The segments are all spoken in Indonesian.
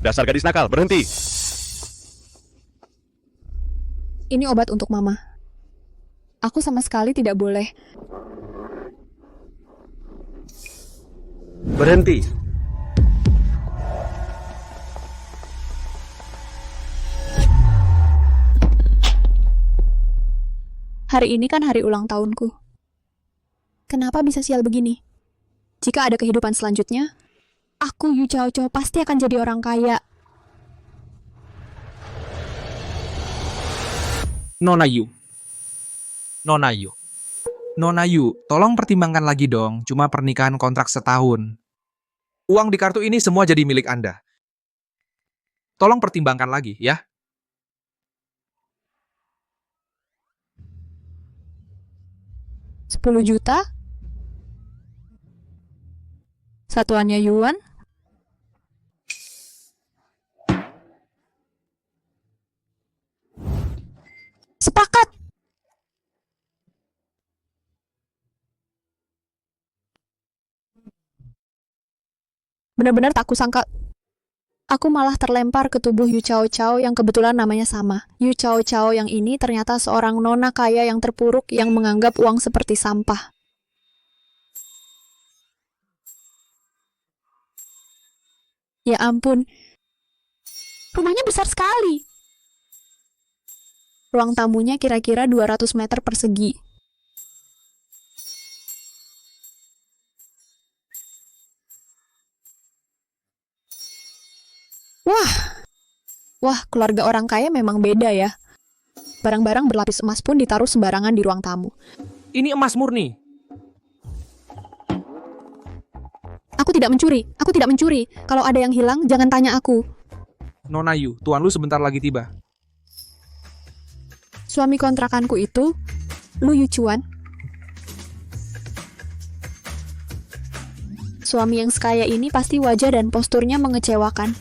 Dasar gadis nakal, berhenti. Ini obat untuk Mama. Aku sama sekali tidak boleh. Berhenti. Hari ini kan hari ulang tahunku. Kenapa bisa sial begini? Jika ada kehidupan selanjutnya, aku Yu Chao Chao pasti akan jadi orang kaya. Nona Yu. Nona Yu. Nona Yu, tolong pertimbangkan lagi dong, cuma pernikahan kontrak setahun. Uang di kartu ini semua jadi milik Anda. Tolong pertimbangkan lagi, ya. $10 juta? Satuannya yuan? Sepakat! Benar-benar tak kusangka. Aku malah terlempar ke tubuh Yu Chao Chao yang kebetulan namanya sama. Yu Chao Chao yang ini ternyata seorang nona kaya yang terpuruk yang menganggap uang seperti sampah. Ya ampun, rumahnya besar sekali. Ruang tamunya kira-kira 200 meter persegi. Wah, keluarga orang kaya memang beda ya. Barang-barang berlapis emas pun ditaruh sembarangan di ruang tamu. Ini emas murni. Aku tidak mencuri. Kalau ada yang hilang, jangan tanya aku. Nona Yu, tuan lu sebentar lagi tiba. Suami kontrakanku itu, Lu Yuchuan. Suami yang sekaya ini pasti wajah dan posturnya mengecewakan.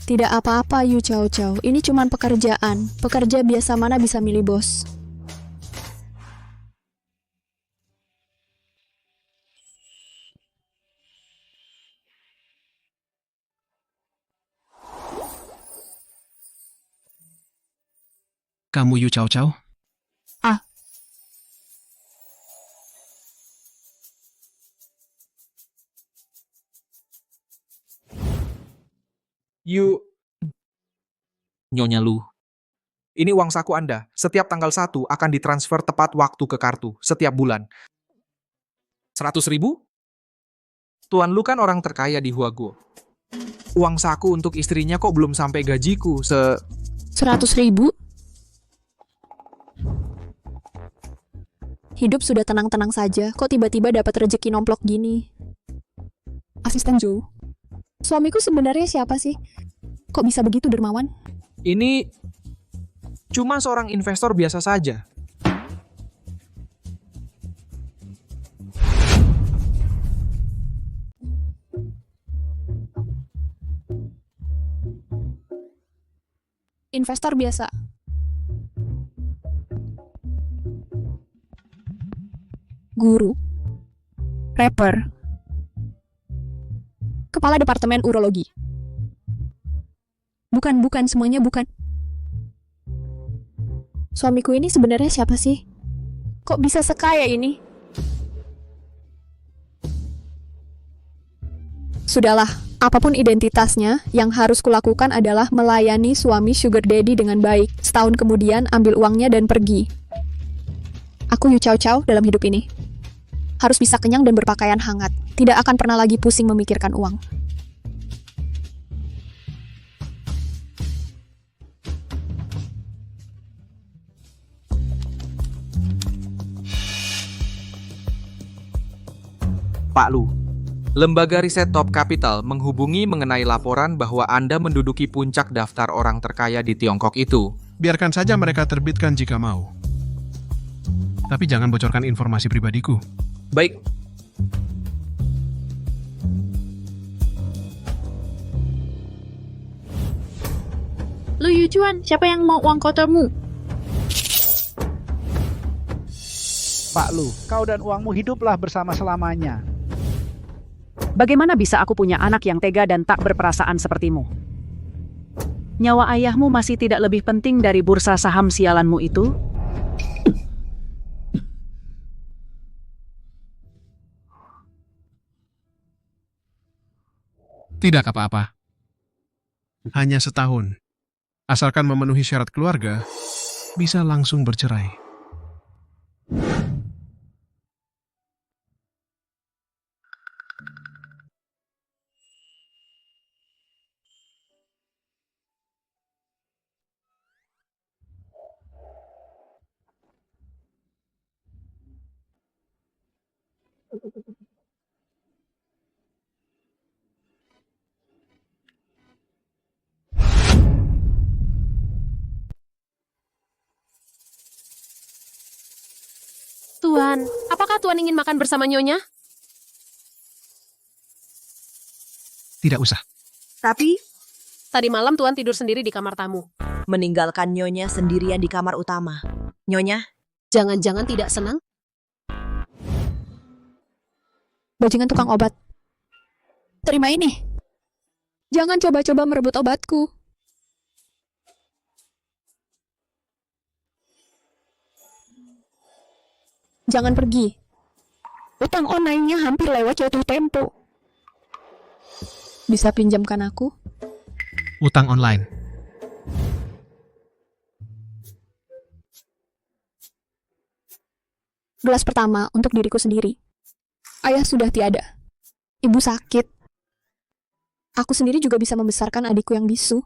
Tidak apa-apa Yu Chao Chao, ini cuma pekerjaan. Pekerja biasa mana bisa milih bos. Kamu Yu Chao Chao? Ah. Yu. Nyonya Lu. Ini uang saku Anda. Setiap tanggal 1 akan ditransfer tepat waktu ke kartu. Setiap bulan. 100.000? Tuan Lu kan orang terkaya di Huaguo. Uang saku untuk istrinya kok belum sampai gajiku. 100.000? Hidup sudah tenang-tenang saja, kok tiba-tiba dapat rezeki nomplok gini? Asisten Joe, suamiku sebenarnya siapa sih? Kok bisa begitu dermawan? Ini cuma seorang investor biasa saja. Investor biasa. Guru. Rapper. Kepala Departemen Urologi. Bukan, semuanya bukan. Suamiku ini sebenarnya siapa sih? Kok bisa sekaya ini? Sudahlah, apapun identitasnya, yang harus kulakukan adalah melayani suami sugar daddy dengan baik. Setahun kemudian ambil uangnya dan pergi. Aku Yu Chao Chao dalam hidup ini. Harus bisa kenyang dan berpakaian hangat. Tidak akan pernah lagi pusing memikirkan uang. Pak Lu, lembaga riset Top Capital menghubungi mengenai laporan bahwa Anda menduduki puncak daftar orang terkaya di Tiongkok itu. Biarkan saja mereka terbitkan jika mau. Tapi jangan bocorkan informasi pribadiku. Baik. Lu Yuchuan, siapa yang mau uang kotormu? Pak Lu, kau dan uangmu hiduplah bersama selamanya. Bagaimana bisa aku punya anak yang tega dan tak berperasaan sepertimu? Nyawa ayahmu masih tidak lebih penting dari bursa saham sialanmu itu? Tidak apa-apa. Hanya setahun. Asalkan memenuhi syarat keluarga, bisa langsung bercerai. Tuan, apakah Tuan ingin makan bersama Nyonya? Tidak usah. Tapi Tadi malam Tuan tidur sendiri di kamar tamu. meninggalkan Nyonya sendirian di kamar utama. Nyonya, Jangan-jangan tidak senang? Bajingan tukang obat. Terima ini. Jangan coba-coba merebut obatku. Jangan pergi. Utang online-nya hampir lewat jatuh tempo. Bisa pinjamkan aku? Utang online. Gelas pertama untuk diriku sendiri. Ayah sudah tiada. Ibu sakit. Aku sendiri juga bisa membesarkan adikku yang bisu.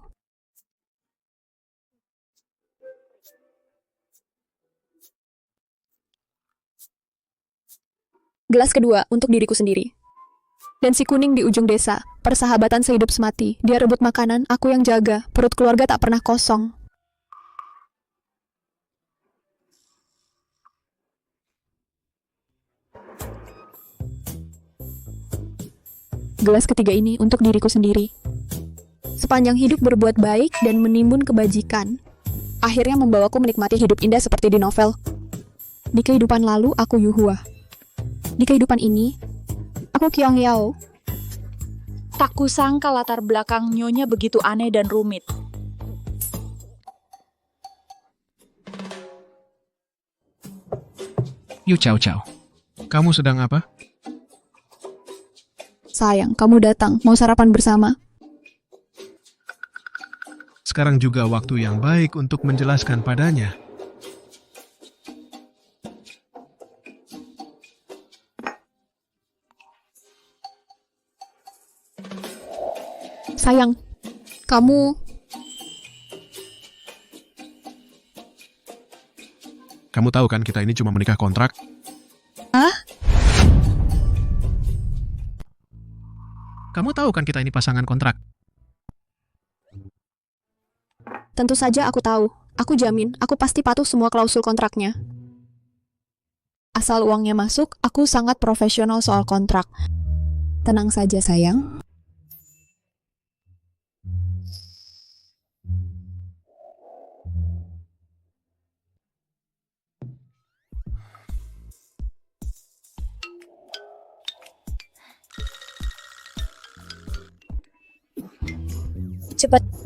Gelas kedua untuk diriku sendiri. Dan si kuning di ujung desa, persahabatan sehidup semati. Dia rebut makanan, aku yang jaga. Perut keluarga tak pernah kosong. Gelas ketiga ini untuk diriku sendiri. Sepanjang hidup berbuat baik dan menimbun kebajikan, akhirnya membawaku menikmati hidup indah seperti di novel. Di kehidupan lalu, aku Yuhua. Di kehidupan ini, aku Kyong Yao. Tak kusangka latar belakang Nyonya begitu aneh dan rumit. Yu Cao Cao. Kamu sedang apa? Sayang, kamu datang. Mau sarapan bersama? Sekarang juga waktu yang baik untuk menjelaskan padanya. Sayang, kamu... Kamu tahu kan kita ini cuma menikah kontrak? Hah? Kamu tahu kan kita ini pasangan kontrak? Tentu saja aku tahu. Aku jamin, aku pasti patuh semua klausul kontraknya. Asal uangnya masuk, aku sangat profesional soal kontrak. Tenang saja, sayang.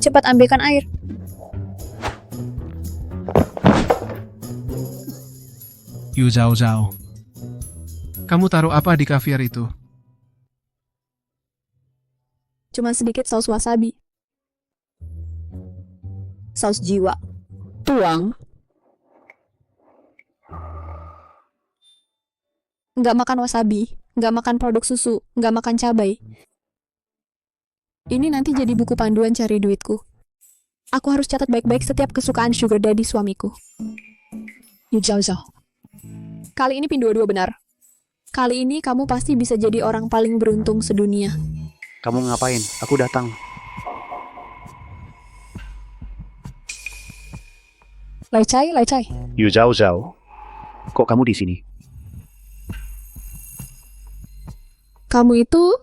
Cepat ambilkan air. Yu Zhao Zhao. Kamu taruh apa di kaviar itu? Cuma sedikit saus wasabi. Saus jiwa. Tuang. Nggak makan wasabi, nggak makan produk susu, nggak makan cabai. Ini nanti jadi buku panduan cari duitku. Aku harus catat baik-baik setiap kesukaan sugar daddy suamiku. Yu Zhao Zhao. Kali ini pin 22 benar. Kali ini kamu pasti bisa jadi orang paling beruntung sedunia. Kamu ngapain? Aku datang. Lai Chai. Yu Zhao Zhao. Kok kamu di sini? Kamu itu...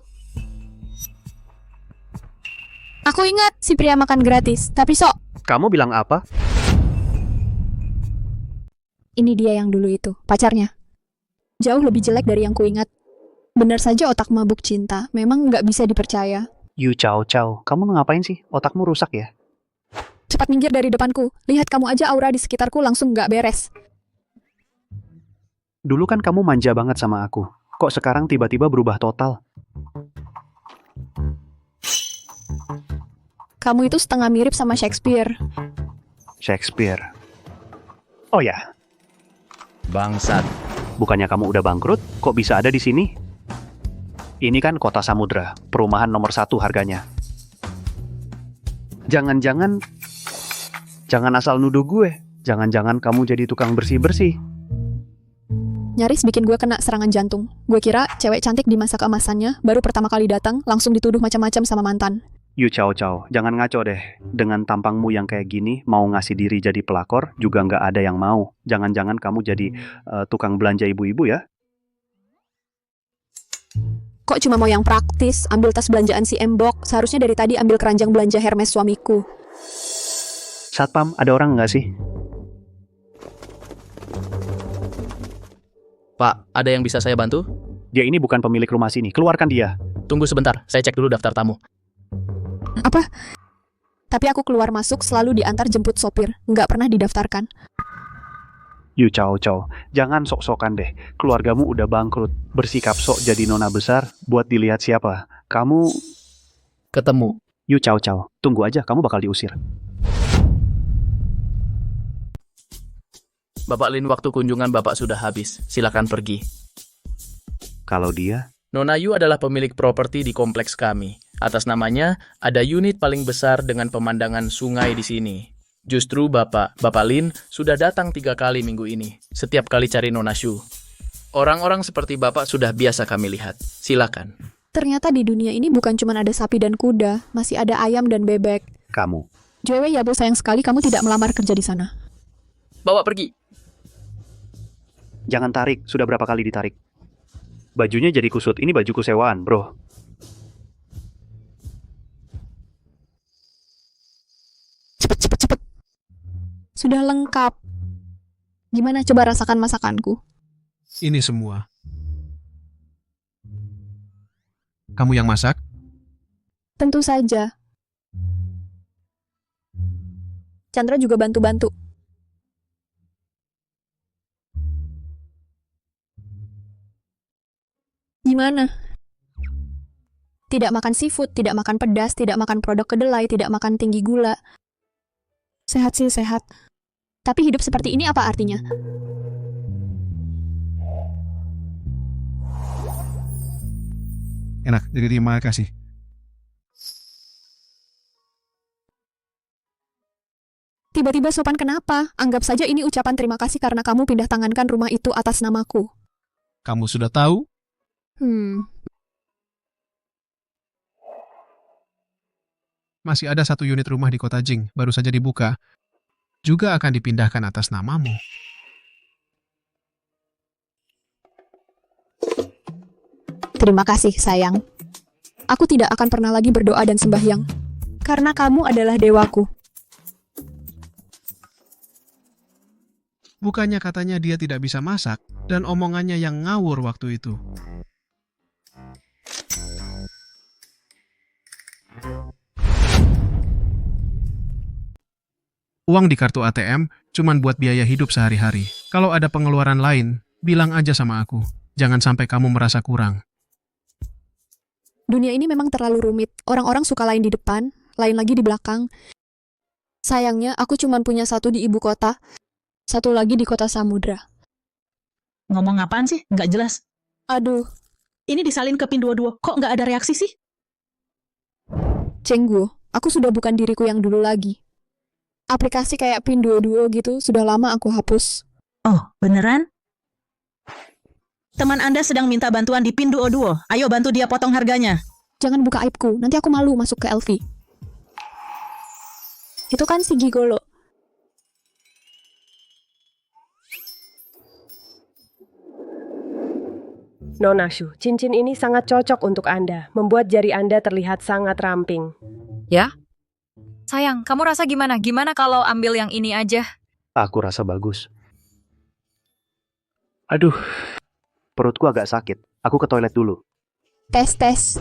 Aku ingat si pria makan gratis, tapi sok. Kamu bilang apa? Ini dia yang dulu itu, pacarnya. Jauh lebih jelek dari yang kuingat. Benar saja otak mabuk cinta, memang nggak bisa dipercaya. Yu Cao Cao, kamu ngapain sih? Otakmu rusak ya? Cepat minggir dari depanku. Lihat kamu aja aura di sekitarku langsung nggak beres. Dulu kan kamu manja banget sama aku. Kok sekarang tiba-tiba berubah total? Kamu itu setengah mirip sama Shakespeare. Shakespeare. Oh ya, Bangsat. bukannya kamu udah bangkrut? Kok bisa ada di sini? Ini kan kota Samudra, perumahan nomor 1 harganya. Jangan asal nuduh gue. Jangan-jangan kamu jadi tukang bersih-bersih. Nyaris bikin gue kena serangan jantung. Gue kira cewek cantik di masa keemasannya, baru pertama kali datang, langsung dituduh macam-macam sama mantan. Yu Cao Cao, jangan ngaco deh. Dengan tampangmu yang kayak gini, mau ngasih diri jadi pelakor, juga nggak ada yang mau. Jangan-jangan kamu jadi tukang belanja ibu-ibu ya? Kok cuma mau yang praktis, ambil tas belanjaan si Embok, seharusnya dari tadi ambil keranjang belanja Hermes suamiku. Satpam, ada orang nggak sih? Pak, ada yang bisa saya bantu? Dia ini bukan pemilik rumah sini, keluarkan dia. Tunggu sebentar, saya cek dulu daftar tamu. Apa? Tapi aku keluar masuk selalu diantar jemput sopir, nggak pernah didaftarkan. Yu Cao Cao, jangan sok-sokan deh. Keluargamu udah bangkrut, bersikap sok jadi nona besar, buat dilihat siapa. Kamu... Ketemu. Yu Cao Cao, tunggu aja, kamu bakal diusir. Bapak Lin, waktu kunjungan Bapak sudah habis. Silakan pergi. Kalau dia... Nona Yu adalah pemilik properti di kompleks kami. Atas namanya, ada unit paling besar dengan pemandangan sungai di sini. Justru Bapak Lin sudah datang 3 kali minggu ini. Setiap kali cari Nona Shu. Orang-orang seperti Bapak sudah biasa kami lihat. Silakan. Ternyata di dunia ini bukan cuma ada sapi dan kuda, masih ada ayam dan bebek. Kamu. Jewe ya, Bu, sayang sekali kamu tidak melamar kerja di sana. Bawa pergi. Jangan tarik, sudah berapa kali ditarik. Bajunya jadi kusut, ini bajuku sewaan, bro. Cepet. Sudah lengkap. Gimana, coba rasakan masakanku? Ini semua. Kamu yang masak? Tentu saja. Chandra juga bantu-bantu. Gimana? Tidak makan seafood, tidak makan pedas, tidak makan produk kedelai, tidak makan tinggi gula. Sehat sih, sehat. Tapi hidup seperti ini apa artinya? Enak, jadi terima kasih. Tiba-tiba sopan kenapa? Anggap saja ini ucapan terima kasih karena kamu pindah tangankan rumah itu atas namaku. Kamu sudah tahu? Masih ada 1 unit rumah di kota Jing, baru saja dibuka. Juga akan dipindahkan atas namamu. Terima kasih, sayang. Aku tidak akan pernah lagi berdoa dan sembahyang. Karena kamu adalah dewaku. Bukannya katanya dia tidak bisa masak, dan omongannya yang ngawur waktu itu. Uang di kartu ATM cuman buat biaya hidup sehari-hari. Kalau ada pengeluaran lain, bilang aja sama aku. Jangan sampai kamu merasa kurang. Dunia ini memang terlalu rumit. Orang-orang suka lain di depan, lain lagi di belakang. Sayangnya, aku cuma punya 1 di ibu kota, 1 lagi di kota Samudra. Ngomong apaan sih? Nggak jelas. Aduh, Ini disalin ke Pinduoduo. Kok nggak ada reaksi sih? Cenggu, aku sudah bukan diriku yang dulu lagi. Aplikasi kayak Pinduoduo gitu sudah lama aku hapus. Oh, beneran? Teman Anda sedang minta bantuan di Pinduoduo. Ayo bantu dia potong harganya. Jangan buka aibku, nanti aku malu masuk ke LV. Itu kan si Gigolo. Nona Shu, cincin ini sangat cocok untuk Anda, membuat jari Anda terlihat sangat ramping. Ya? Sayang, kamu rasa gimana? Gimana kalau ambil yang ini aja? Aku rasa bagus. Aduh, perutku agak sakit. Aku ke toilet dulu. Tes.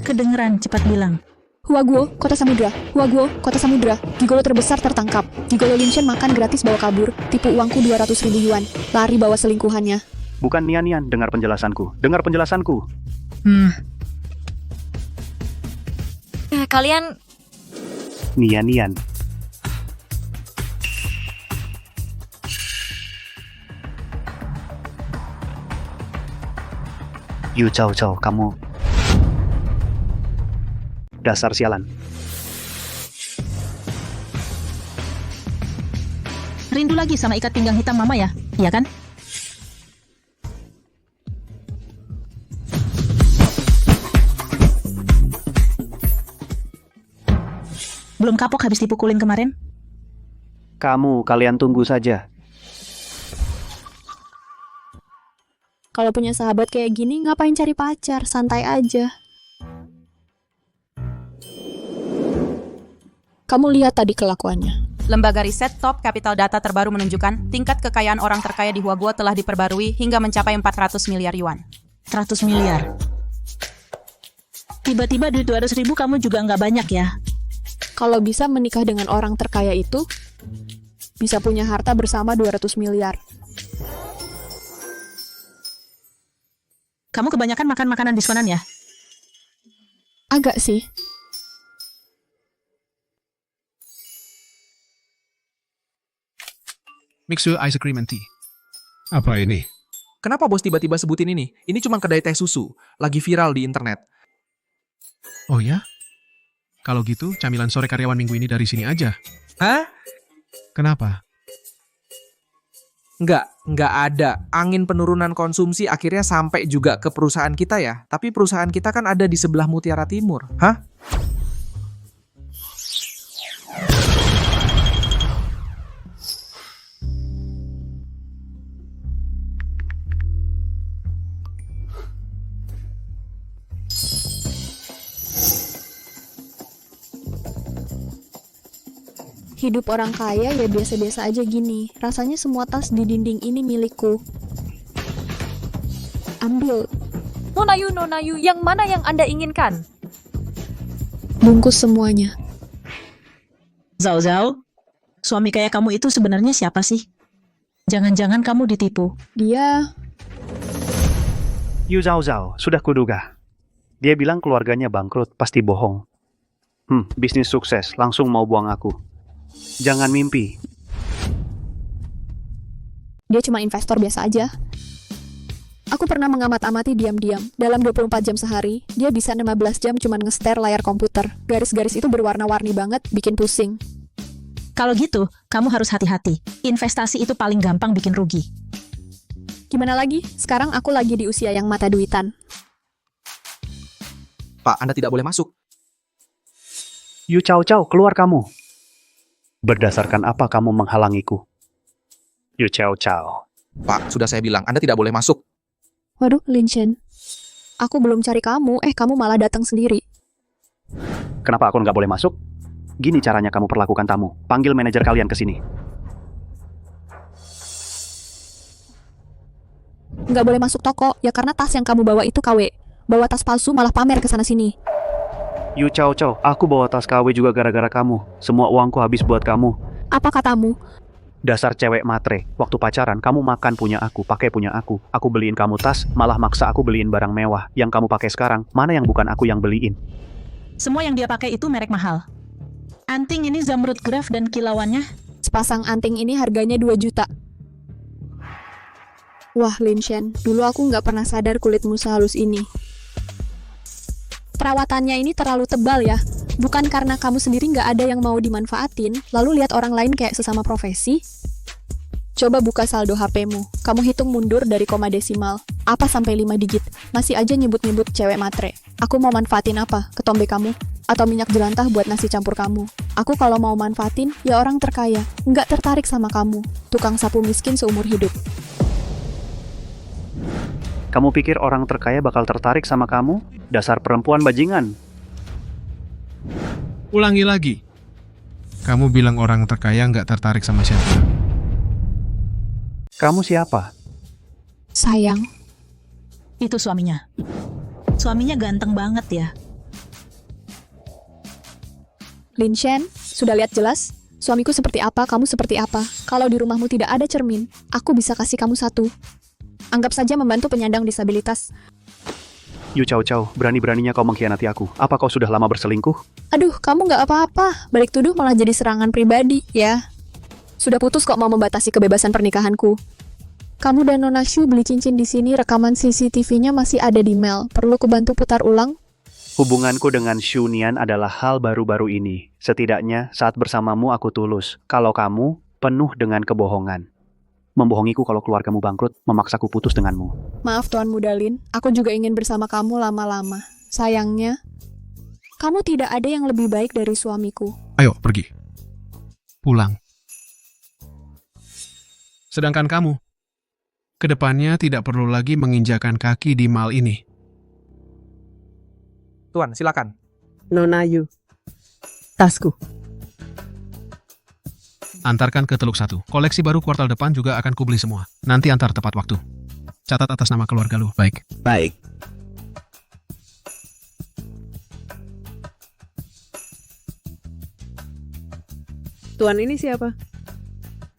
Kedengeran, cepat bilang. Huaguo, kota samudra. Huaguo, kota samudra. Gigolo terbesar tertangkap. Gigolo Linshen makan gratis bawa kabur. Tipu uangku 200.000 yuan. Lari bawa selingkuhannya. Bukan Nian-Nian, dengar penjelasanku. Dengar penjelasanku. Kalian Nian-Nian. Yu Cao Cao, kamu dasar sialan. Rindu lagi sama ikat pinggang hitam mama ya? Iya kan? Belum kapok habis dipukulin kemarin? Kalian tunggu saja. Kalau punya sahabat kayak gini, ngapain cari pacar? Santai aja. Kamu lihat tadi kelakuannya. Lembaga riset Top Capital Data terbaru menunjukkan tingkat kekayaan orang terkaya di Huaguo telah diperbarui hingga mencapai 400 miliar yuan. 100 miliar. Tiba-tiba duit 200.000 kamu juga nggak banyak ya? Kalau bisa menikah dengan orang terkaya itu, bisa punya harta bersama 200 miliar. Kamu kebanyakan makan makanan diskonan ya? Agak sih. Mixu ice cream and tea. Apa ini? Kenapa bos tiba-tiba sebutin ini? Ini cuma kedai teh susu. Lagi viral di internet. Oh ya? Kalau gitu, camilan sore karyawan minggu ini dari sini aja. Hah? Kenapa? Nggak ada. Angin penurunan konsumsi akhirnya sampai juga ke perusahaan kita ya. Tapi perusahaan kita kan ada di sebelah Mutiara Timur. Hah? Hidup orang kaya ya biasa-biasa aja gini. Rasanya semua tas di dinding ini milikku. Ambil. Nonayu, yang mana yang Anda inginkan? Bungkus semuanya. Zhao Zhao, suami kaya kamu itu sebenarnya siapa sih? Jangan-jangan kamu ditipu. Dia... Yu Zhao Zhao, sudah kuduga. Dia bilang keluarganya bangkrut, pasti bohong. Bisnis sukses, langsung mau buang aku. Jangan mimpi. Dia cuma investor biasa aja. Aku pernah mengamat-amati diam-diam. Dalam 24 jam sehari, dia bisa 15 jam cuma nge-stare layar komputer. Garis-garis itu berwarna-warni banget, bikin pusing. Kalau gitu, kamu harus hati-hati. Investasi itu paling gampang bikin rugi. Gimana lagi? Sekarang aku lagi di usia yang mata duitan. Pak, Anda tidak boleh masuk. Yu Cao Cao, keluar kamu. Berdasarkan apa kamu menghalangiku? Yu Cao Cao. Pak, sudah saya bilang, Anda tidak boleh masuk. Waduh, Linshen. Aku belum cari kamu, kamu malah datang sendiri. Kenapa aku nggak boleh masuk? Gini caranya kamu perlakukan tamu. Panggil manajer kalian ke sini. Nggak boleh masuk toko, ya karena tas yang kamu bawa itu KW. Bawa tas palsu malah pamer ke sana-sini. Yu Cao Cao, aku bawa tas KW juga gara-gara kamu. Semua uangku habis buat kamu. Apa katamu? Dasar cewek matre. Waktu pacaran, kamu makan punya aku, pakai punya aku. Aku beliin kamu tas, malah maksa aku beliin barang mewah. Yang kamu pakai sekarang, mana yang bukan aku yang beliin? Semua yang dia pakai itu merek mahal. Anting ini zamrud graf dan kilauannya. Sepasang anting ini harganya 2 juta. Wah, Linshen, dulu aku nggak pernah sadar kulitmu sehalus ini. Perawatannya ini terlalu tebal ya. Bukan karena kamu sendiri nggak ada yang mau dimanfaatin, lalu lihat orang lain kayak sesama profesi. Coba buka saldo HP-mu. Kamu hitung mundur dari koma desimal. Apa sampai 5 digit? Masih aja nyebut-nyebut cewek matre. Aku mau manfaatin apa? Ketombe kamu? Atau minyak jelantah buat nasi campur kamu? Aku kalau mau manfaatin, ya orang terkaya. Nggak tertarik sama kamu. Tukang sapu miskin seumur hidup. Kamu pikir orang terkaya bakal tertarik sama kamu? Dasar perempuan bajingan. Ulangi lagi. Kamu bilang orang terkaya nggak tertarik sama siapa? Kamu siapa? Sayang. Itu suaminya. Suaminya ganteng banget ya. Lin Shen, sudah lihat jelas? Suamiku seperti apa, kamu seperti apa. Kalau di rumahmu tidak ada cermin, aku bisa kasih kamu satu. Anggap saja membantu penyandang disabilitas. Yu Cao Cao, berani-beraninya kau mengkhianati aku. Apa kau sudah lama berselingkuh? Aduh, kamu nggak apa-apa. Balik tuduh malah jadi serangan pribadi, ya. Sudah putus kok mau membatasi kebebasan pernikahanku. Kamu dan Nona Shu beli cincin di sini, rekaman CCTV-nya masih ada di Mel. Perlu kubantu putar ulang? Hubunganku dengan Shu Nian adalah hal baru-baru ini. Setidaknya saat bersamamu aku tulus. Kalau kamu penuh dengan kebohongan. Membohongiku kalau keluargamu bangkrut, memaksaku putus denganmu. Maaf Tuan Mudalin, aku juga ingin bersama kamu lama-lama. Sayangnya, kamu tidak ada yang lebih baik dari suamiku. Ayo, pergi. Pulang. Sedangkan kamu, kedepannya tidak perlu lagi menginjakan kaki di mal ini. Tuan, silakan. Nona Yu, tasku. Antarkan ke Teluk 1. Koleksi baru kuartal depan juga akan kubeli semua. Nanti antar tepat waktu. Catat atas nama keluarga lu. Baik. Baik. Tuan ini siapa?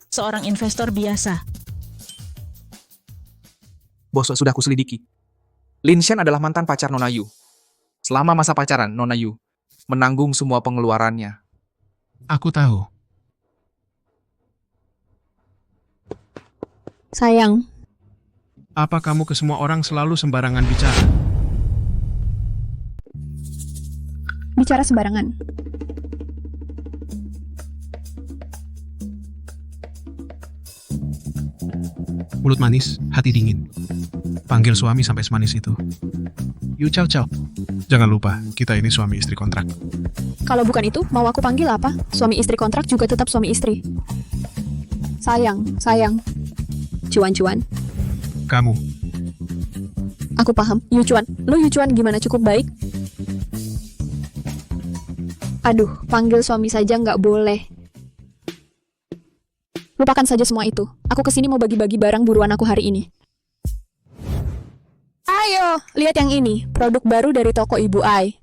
Seorang investor biasa. Bos, sudah kuselidiki. Lin Shen adalah mantan pacar Nona Yu. Selama masa pacaran, Nona Yu menanggung semua pengeluarannya. Aku tahu. Sayang, Apa kamu ke semua orang selalu sembarangan bicara? bicara sembarangan. Mulut manis, hati dingin. Panggil suami sampai semanis itu. Yu Cao Cao. Jangan lupa, kita ini suami istri kontrak. Kalau bukan itu, mau aku panggil apa? Suami istri kontrak juga tetap suami istri. Sayang, sayang. Cuan-cuan. Kamu. Aku paham. Yucuan. Lu Yucuan gimana, cukup baik? Aduh, panggil suami saja nggak boleh. Lupakan saja semua itu. Aku kesini mau bagi-bagi barang buruan aku hari ini. Ayo, lihat yang ini. Produk baru dari toko Ibu Ai.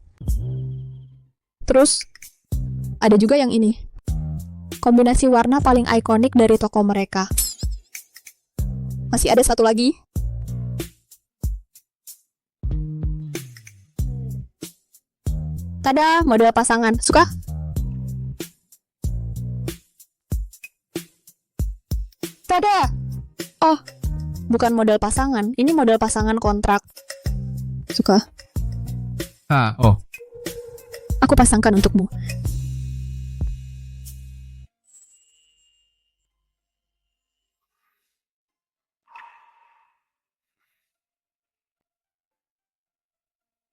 Terus, ada juga yang ini. Kombinasi warna paling ikonik dari toko mereka. Masih ada satu lagi. Tada, model pasangan. Suka? Tada! Oh, bukan model pasangan. Ini model pasangan kontrak. Suka? Oh. Aku pasangkan untukmu.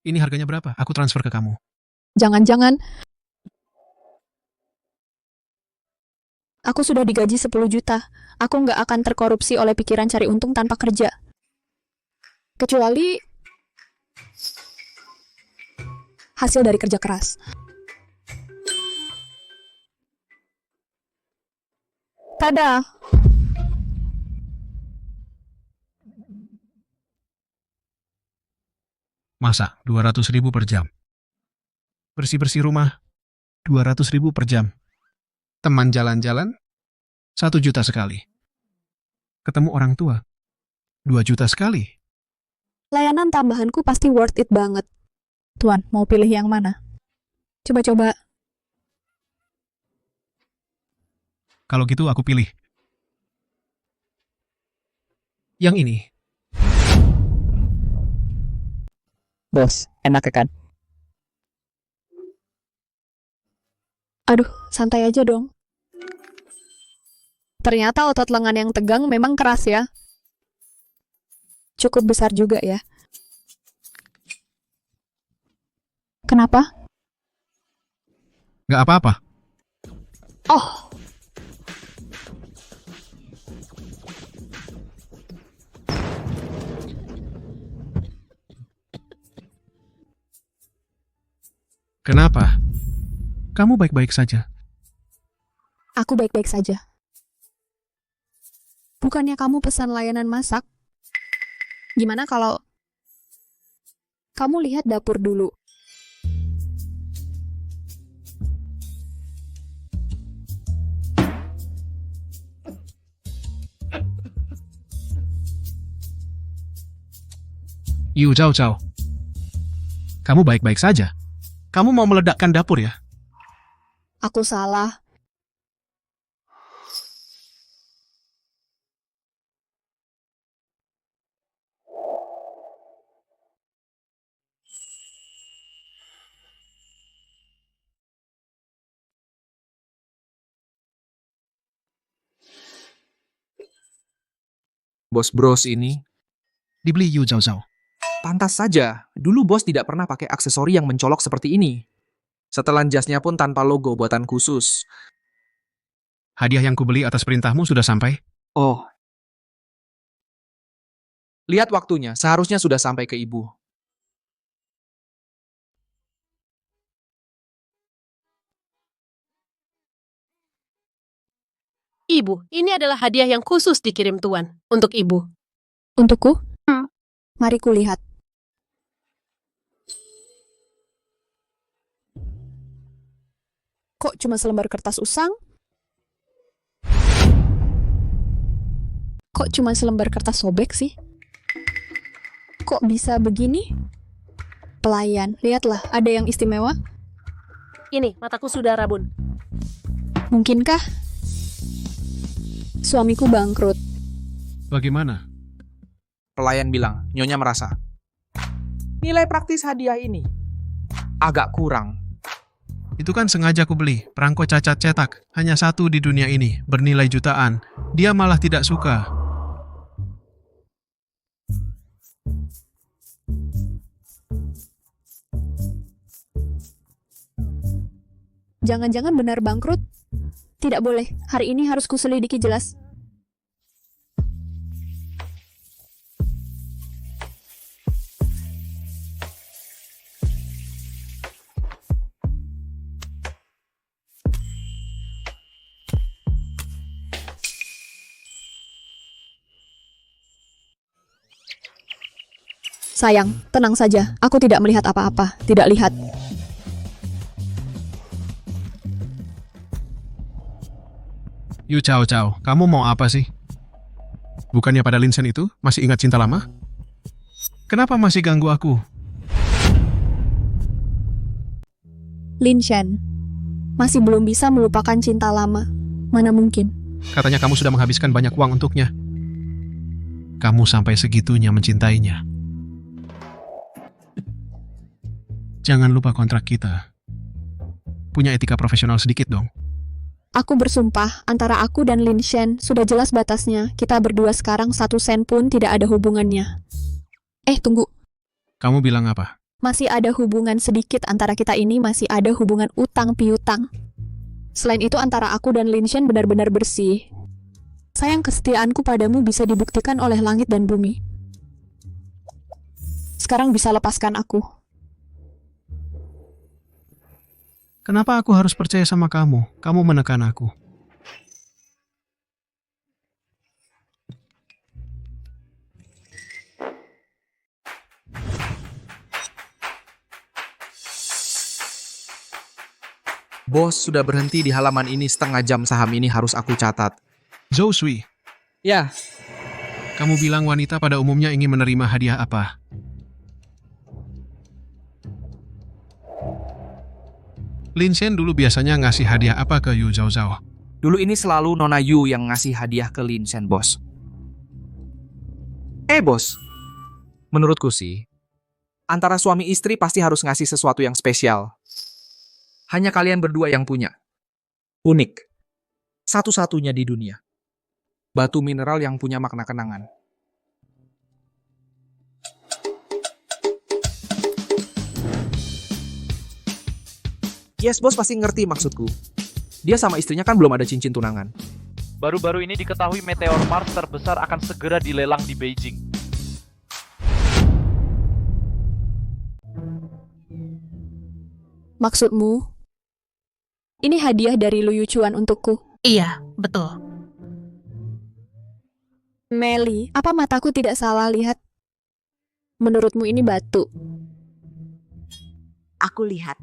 Ini harganya berapa? Aku transfer ke kamu. Jangan-jangan aku sudah digaji 10 juta. Aku nggak akan terkorupsi oleh pikiran cari untung tanpa kerja. Kecuali hasil dari kerja keras. Tada! Masa, 200.000 per jam. Bersih-bersih rumah, 200.000 per jam. Teman jalan-jalan, 1 juta sekali. Ketemu orang tua, 2 juta sekali. Layanan tambahanku pasti worth it banget. Tuan, mau pilih yang mana? Coba-coba. Kalau gitu aku pilih yang ini. Bos, enak kan? Aduh, santai aja dong. Ternyata otot lengan yang tegang memang keras ya. Cukup besar juga ya. Kenapa? Nggak apa-apa. Oh. Kenapa? Kamu baik-baik saja. Aku baik-baik saja. Bukannya kamu pesan layanan masak? Gimana kalau kamu lihat dapur dulu? Yu Zhao Zhao. Kamu baik-baik saja. Kamu mau meledakkan dapur ya? Aku salah. Bos Bros ini Dibeli Yu Zhao Zhao. pantas saja. Dulu bos tidak pernah pakai aksesori yang mencolok seperti ini. Setelan jasnya pun tanpa logo buatan khusus. Hadiah yang kubeli atas perintahmu sudah sampai? Oh. Lihat waktunya, seharusnya sudah sampai ke ibu. Ibu, ini adalah hadiah yang khusus dikirim Tuan untuk Ibu. Untukku? Mari kulihat. Kok cuma selembar kertas usang? Kok cuma selembar kertas sobek sih? Kok bisa begini? Pelayan, lihatlah, ada yang istimewa. Ini, mataku sudah rabun. Mungkinkah? Suamiku bangkrut. Bagaimana? Pelayan bilang, Nyonya merasa. Nilai praktis hadiah ini agak kurang. Itu kan sengaja aku beli, perangko cacat cetak. Hanya satu di dunia ini, bernilai jutaan. Dia malah tidak suka. Jangan-jangan benar bangkrut? Tidak boleh, hari ini harus kuselidiki jelas. Sayang, tenang saja. Aku tidak melihat apa-apa. Tidak lihat. Yu Zhao Zhao, kamu mau apa sih? Bukannya pada Lin Shen itu masih ingat cinta lama? Kenapa masih ganggu aku? Lin Shen masih belum bisa melupakan cinta lama. Mana mungkin? Katanya kamu sudah menghabiskan banyak uang untuknya. Kamu sampai segitunya mencintainya. Jangan lupa kontrak kita. Punya etika profesional sedikit dong. Aku bersumpah, antara aku dan Lin Shen sudah jelas batasnya. Kita berdua sekarang 1 sen pun tidak ada hubungannya. Tunggu. Kamu bilang apa? Masih ada hubungan sedikit antara kita ini, masih ada hubungan utang piutang. Selain itu antara aku dan Lin Shen benar-benar bersih. Sayang, kesetiaanku padamu bisa dibuktikan oleh langit dan bumi. Sekarang bisa lepaskan aku. Kenapa aku harus percaya sama kamu? Kamu menekan aku. Bos sudah berhenti di halaman ini, setengah jam saham ini harus aku catat. Zhou Sui, Ya, kamu bilang wanita pada umumnya ingin menerima hadiah apa? Lin Shen dulu biasanya ngasih hadiah apa ke Yu Zhao Zhao? dulu ini selalu Nona Yu yang ngasih hadiah ke Lin Shen, bos. Bos. Menurutku sih, antara suami istri pasti harus ngasih sesuatu yang spesial. Hanya kalian berdua yang punya. Unik. Satu-satunya di dunia. Batu mineral yang punya makna kenangan. Yes, bos pasti ngerti maksudku. Dia sama istrinya kan belum ada cincin tunangan. Baru-baru ini diketahui meteor Mars terbesar akan segera dilelang di Beijing. Maksudmu? Ini hadiah dari Lu Yuchuan untukku. Iya, betul. Meli, apa mataku tidak salah lihat? Menurutmu ini batu? Aku lihat.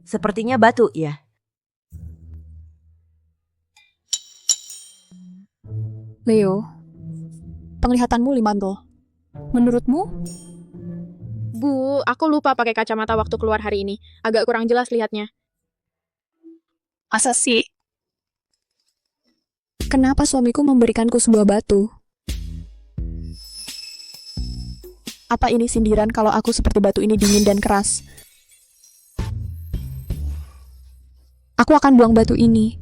Sepertinya batu, ya. Leo, penglihatanmu limantul. Menurutmu? Bu, aku lupa pakai kacamata waktu keluar hari ini. Agak kurang jelas lihatnya. Masa sih? Kenapa suamiku memberikanku sebuah batu? Apa ini sindiran kalau aku seperti batu ini dingin dan keras? Aku akan buang batu ini.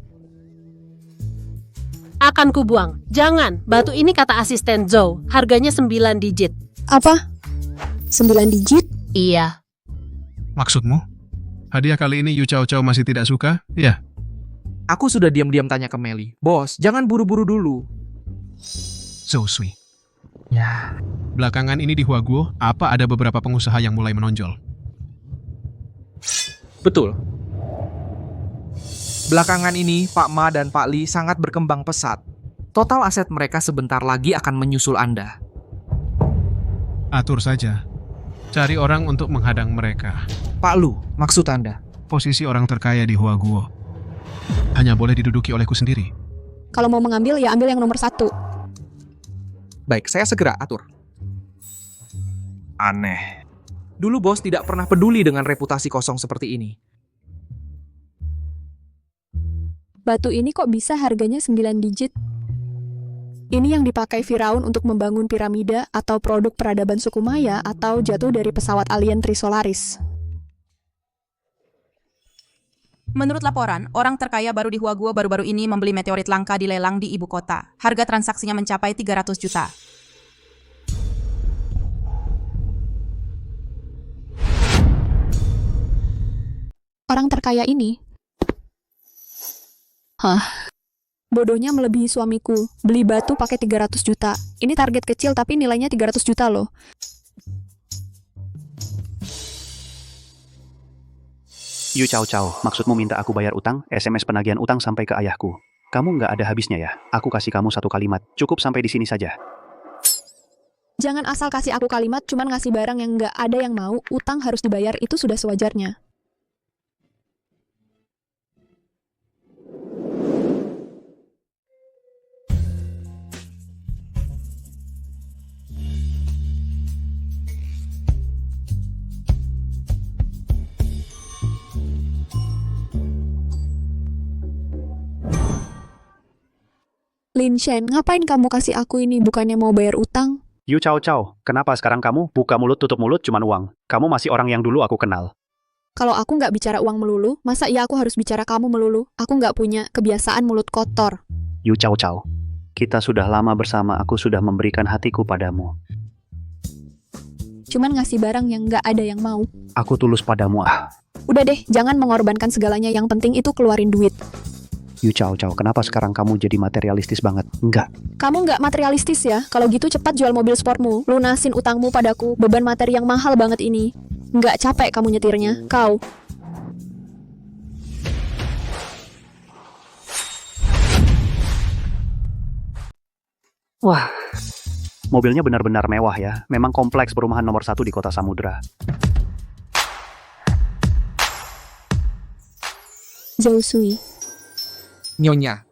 Akan kubuang. Jangan, batu ini kata asisten Zhou. Harganya 9 digit. Apa? 9 digit? Iya. Maksudmu? Hadiah kali ini Yu Chao Chao masih tidak suka? Ya. Aku sudah diam-diam tanya ke Meli. Bos, jangan buru-buru dulu. Zhou Sui. Ya. Belakangan ini di Huaguo, apa ada beberapa pengusaha yang mulai menonjol? Betul. Belakangan ini, Pak Ma dan Pak Li sangat berkembang pesat. Total aset mereka sebentar lagi akan menyusul Anda. Atur saja. Cari orang untuk menghadang mereka. Pak Lu, maksud Anda? Posisi orang terkaya di Huaguo hanya boleh diduduki olehku sendiri. Kalau mau mengambil, ya ambil yang nomor 1. Baik, saya segera atur. Aneh. Dulu bos tidak pernah peduli dengan reputasi kosong seperti ini. Batu ini kok bisa harganya 9 digit? Ini yang dipakai Firaun untuk membangun piramida atau produk peradaban suku Maya atau jatuh dari pesawat alien Trisolaris. Menurut laporan, orang terkaya baru di Huaguo baru-baru ini membeli meteorit langka di lelang di ibu kota. Harga transaksinya mencapai 300 juta. Orang terkaya ini? Hah? Bodohnya melebihi suamiku. Beli batu pakai 300 juta. Ini target kecil tapi nilainya 300 juta loh. Yu Chao Chao, maksudmu minta aku bayar utang? SMS penagihan utang sampai ke ayahku. Kamu nggak ada habisnya ya? Aku kasih kamu 1 kalimat. Cukup sampai di sini saja. Jangan asal kasih aku kalimat cuman ngasih barang yang nggak ada yang mau. Utang harus dibayar, itu sudah sewajarnya. Lin Shen, ngapain kamu kasih aku ini? Bukannya mau bayar utang? Yu Chao Chao, kenapa sekarang kamu buka mulut tutup mulut cuman uang? Kamu masih orang yang dulu aku kenal. Kalau aku nggak bicara uang melulu, masa iya aku harus bicara kamu melulu? Aku nggak punya kebiasaan mulut kotor. Yu Chao Chao, kita sudah lama bersama, aku sudah memberikan hatiku padamu. Cuman ngasih barang yang nggak ada yang mau. Aku tulus padamu. Udah deh, jangan mengorbankan segalanya, yang penting itu keluarin duit. Yu Chao Chao, kenapa sekarang kamu jadi materialistis banget? Enggak. Kamu nggak materialistis ya? Kalau gitu cepat jual mobil sportmu, lunasin utangmu padaku, beban materi yang mahal banget ini. Nggak capek kamu nyetirnya, kau. Wah, mobilnya benar-benar mewah ya. Memang kompleks perumahan nomor 1 di kota Samudra. Zhou Sui. Nyonya.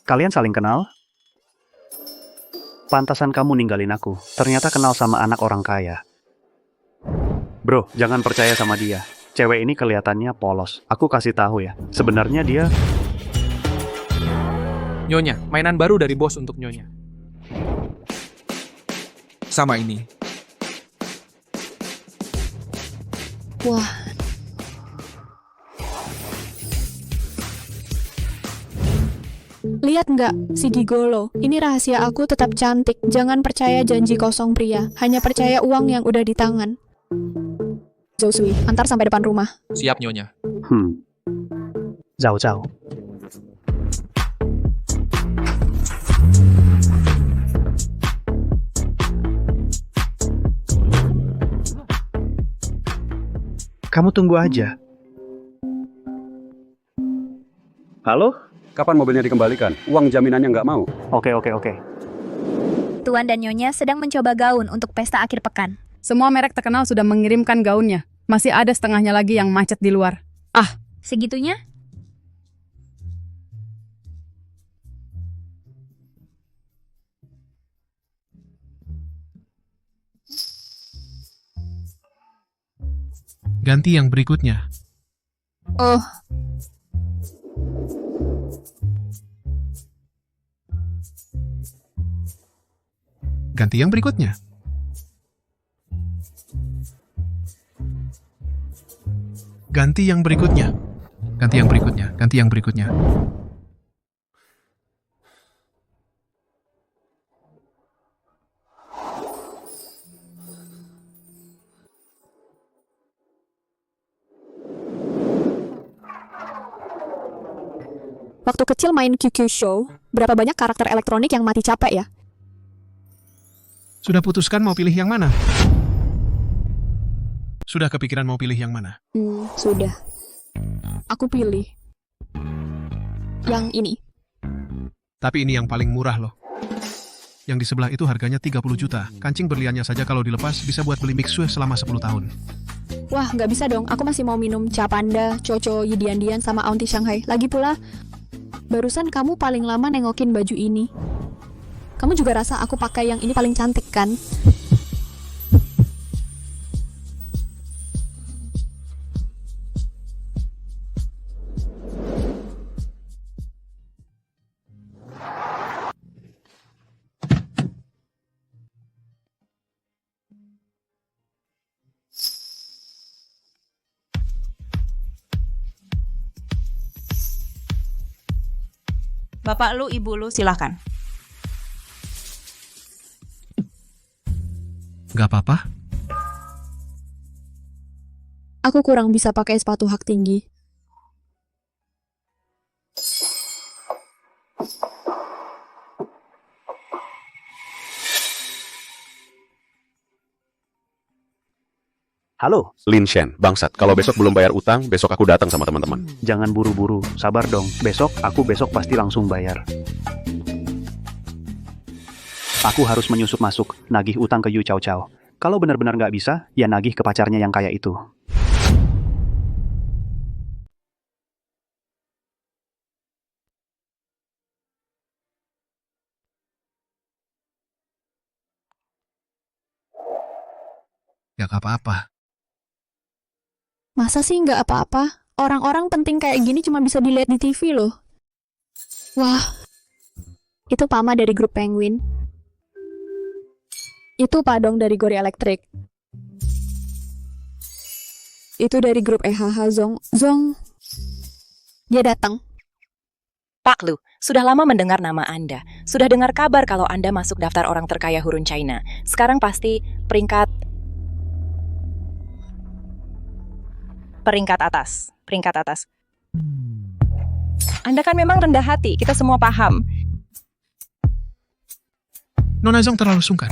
Kalian saling kenal? Pantasan kamu ninggalin aku. Ternyata kenal sama anak orang kaya. Bro, jangan percaya sama dia. Cewek ini kelihatannya polos. Aku kasih tahu ya. Sebenarnya dia... Nyonya, mainan baru dari bos untuk Nyonya. Sama ini. Wah. Lihat nggak, si gigolo. Ini rahasia aku tetap cantik. Jangan percaya janji kosong pria. Hanya percaya uang yang udah di tangan. Zhou Sui, antar sampai depan rumah. Siap, Nyonya. Zhao Zhao. Kamu tunggu aja. Halo? Kapan mobilnya dikembalikan? Uang jaminannya nggak mau. Oke. Tuan dan Nyonya sedang mencoba gaun untuk pesta akhir pekan. Semua merek terkenal sudah mengirimkan gaunnya. Masih ada setengahnya lagi yang macet di luar. Segitunya? Ganti yang berikutnya. Oh, Ganti yang berikutnya. Ganti yang berikutnya. Ganti yang berikutnya. Ganti yang berikutnya. waktu kecil main QQ Show, berapa banyak karakter elektronik yang mati capek ya? Sudah putuskan mau pilih yang mana? Sudah kepikiran mau pilih yang mana? Sudah. Aku pilih yang ini. Tapi ini yang paling murah loh. Yang di sebelah itu harganya 30 juta. Kancing berliannya saja kalau dilepas bisa buat beli mixue selama 10 tahun. Wah, nggak bisa dong. Aku masih mau minum Cha Panda, Coco, Yidian-dian, sama Aunty Shanghai. Lagi pula, barusan kamu paling lama nengokin baju ini. Kamu juga rasa aku pakai yang ini paling cantik, kan? Bapak lu, ibu lu, silahkan. Gak apa-apa? Aku kurang bisa pakai sepatu hak tinggi. Halo. Lin Shen, bangsat. Kalau besok belum bayar utang, besok aku datang sama teman-teman. Jangan buru-buru, sabar dong. Besok pasti langsung bayar. Aku harus menyusup masuk, nagih utang ke Yu Chao Chao. Kalau benar-benar nggak bisa, ya nagih ke pacarnya yang kaya itu. Gak apa-apa. Masa sih nggak apa-apa? Orang-orang penting kayak gini cuma bisa dilihat di TV loh. Wah, itu Pama dari grup Penguin. Itu Padong dari Gori Electric. Itu dari grup EHH Zong. Dia datang. Pak Lu, sudah lama mendengar nama Anda. Sudah dengar kabar kalau Anda masuk daftar orang terkaya Hurun China. Sekarang pasti peringkat atas. Anda kan memang rendah hati, kita semua paham. Nona Zong terlalu sungkan.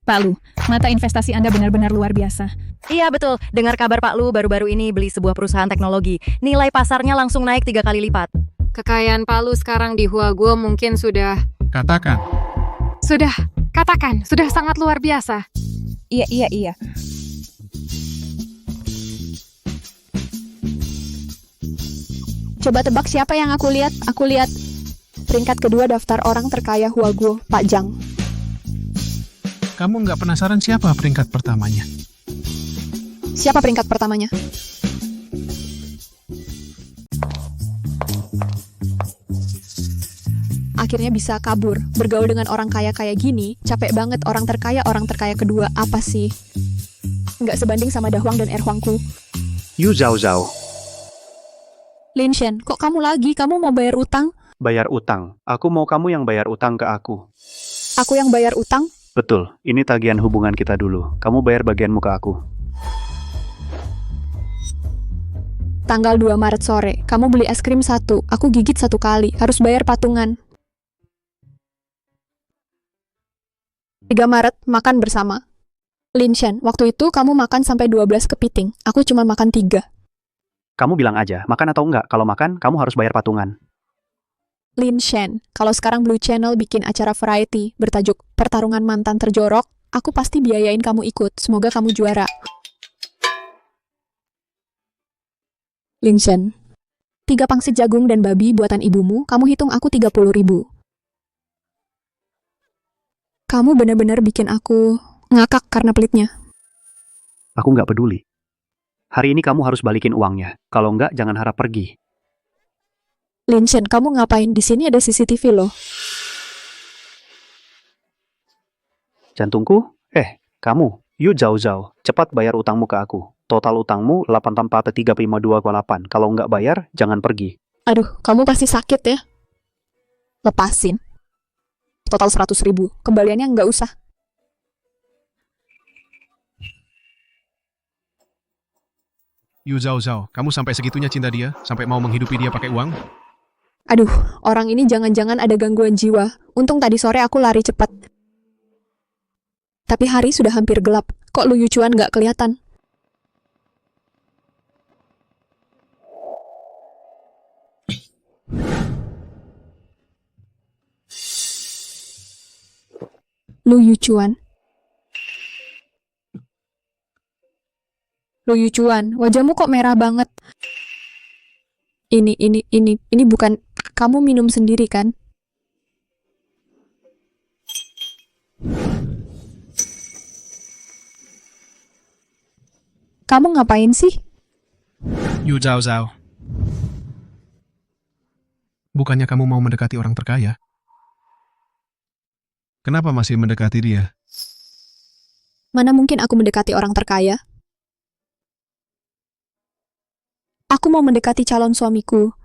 Pak Lu, mata investasi Anda benar-benar luar biasa. Iya betul, dengar kabar Pak Lu baru-baru ini beli sebuah perusahaan teknologi. Nilai pasarnya langsung naik 3 kali lipat. Kekayaan Pak Lu sekarang di Huaguo mungkin sudah Katakan. Sudah sangat luar biasa. Iya. Coba tebak siapa yang aku lihat? Aku lihat peringkat kedua daftar orang terkaya Huaguo, Pak Jang. Kamu nggak penasaran siapa peringkat pertamanya? Siapa peringkat pertamanya? Akhirnya bisa kabur. Bergaul dengan orang kaya kayak gini, capek banget. Orang terkaya kedua. Apa sih? Nggak sebanding sama Dahuang dan Erhuangku. Yu Zhao Zhao. Lin Shen, kok kamu lagi? Kamu mau bayar utang? Bayar utang. Aku mau kamu yang bayar utang ke aku. Aku yang bayar utang? Betul, ini tagihan hubungan kita dulu. Kamu bayar bagianmu ke aku. Tanggal 2 Maret sore, kamu beli es krim 1, aku gigit 1 kali, harus bayar patungan. 3 Maret, makan bersama. Lin Shen, waktu itu kamu makan sampai 12 kepiting, aku cuma makan 3. Kamu bilang aja, makan atau enggak. Kalau makan, kamu harus bayar patungan. Lin Shen, kalau sekarang Blue Channel bikin acara variety bertajuk Pertarungan Mantan Terjorok, aku pasti biayain kamu ikut. Semoga kamu juara. Lin Shen, 3 pangsit jagung dan babi buatan ibumu, kamu hitung aku 30.000. Kamu benar-benar bikin aku ngakak karena pelitnya. Aku nggak peduli. Hari ini kamu harus balikin uangnya. Kalau nggak, jangan harap pergi. Lin Shen, kamu ngapain? Di sini ada CCTV loh. Jantungku? Kamu. Yu Zhao Zhao, cepat bayar utangmu ke aku. Total utangmu 84352,8. Kalau nggak bayar, jangan pergi. Aduh, kamu pasti sakit ya. Lepasin. Total 100.000. Kembaliannya nggak usah. Yu Zhao Zhao, kamu sampai segitunya cinta dia? Sampai mau menghidupi dia pakai uang? Aduh, orang ini jangan-jangan ada gangguan jiwa. Untung tadi sore aku lari cepat. Tapi hari sudah hampir gelap. Kok Lu Yuchuan nggak kelihatan? Lu Yuchuan. Lu Yuchuan, wajahmu kok merah banget? Ini bukan kamu minum sendiri kan? Kamu ngapain sih? Yu Zhao Zhao. Bukannya kamu mau mendekati orang terkaya? Kenapa masih mendekati dia? Mana mungkin aku mendekati orang terkaya? Aku mau mendekati calon suamiku.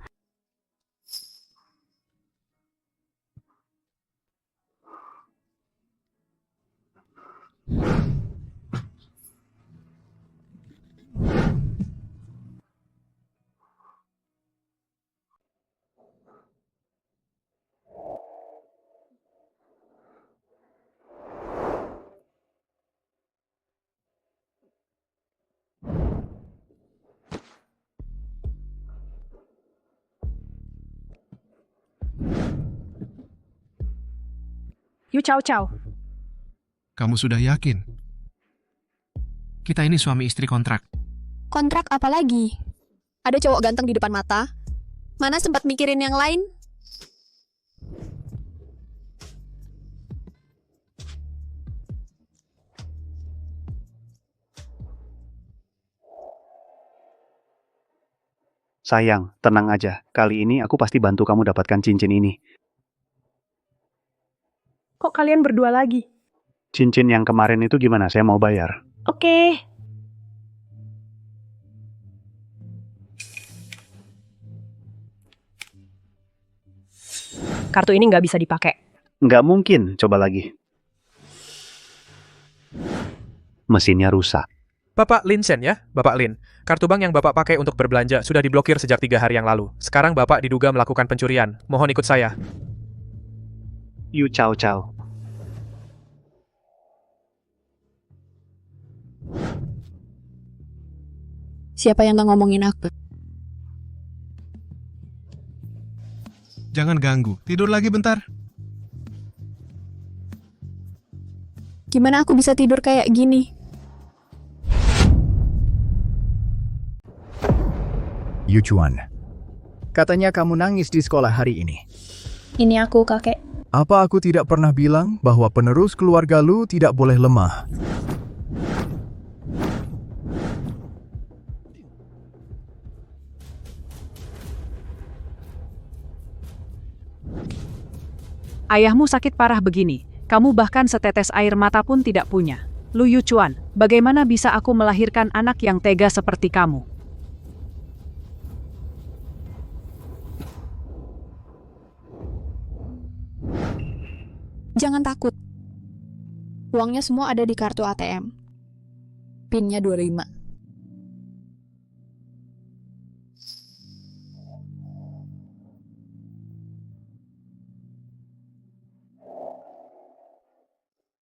Yu Cao Cao. Kamu sudah yakin? Kita ini suami istri kontrak. Kontrak apa lagi? Ada cowok ganteng di depan mata. Mana sempat mikirin yang lain? Sayang, tenang aja. Kali ini aku pasti bantu kamu dapatkan cincin ini. Kok kalian berdua lagi? Cincin yang kemarin itu gimana? Saya mau bayar. Oke. Kartu ini nggak bisa dipakai. Nggak mungkin, coba lagi. Mesinnya rusak. Bapak Lin Shen ya, Bapak Lin. Kartu bank yang Bapak pakai untuk berbelanja sudah diblokir sejak 3 hari yang lalu. Sekarang Bapak diduga melakukan pencurian. Mohon ikut saya. Yu Cao Cao. Siapa yang ngomongin aku? Jangan ganggu. Tidur lagi bentar. Gimana aku bisa tidur kayak gini? Yuchuan, katanya kamu nangis di sekolah hari ini. Ini aku, kakek. Apa aku tidak pernah bilang bahwa penerus keluarga lu tidak boleh lemah? Ayahmu sakit parah begini, kamu bahkan setetes air mata pun tidak punya. Lu Yuchuan, bagaimana bisa aku melahirkan anak yang tega seperti kamu? Jangan takut. Uangnya semua ada di kartu ATM. PIN-nya 25.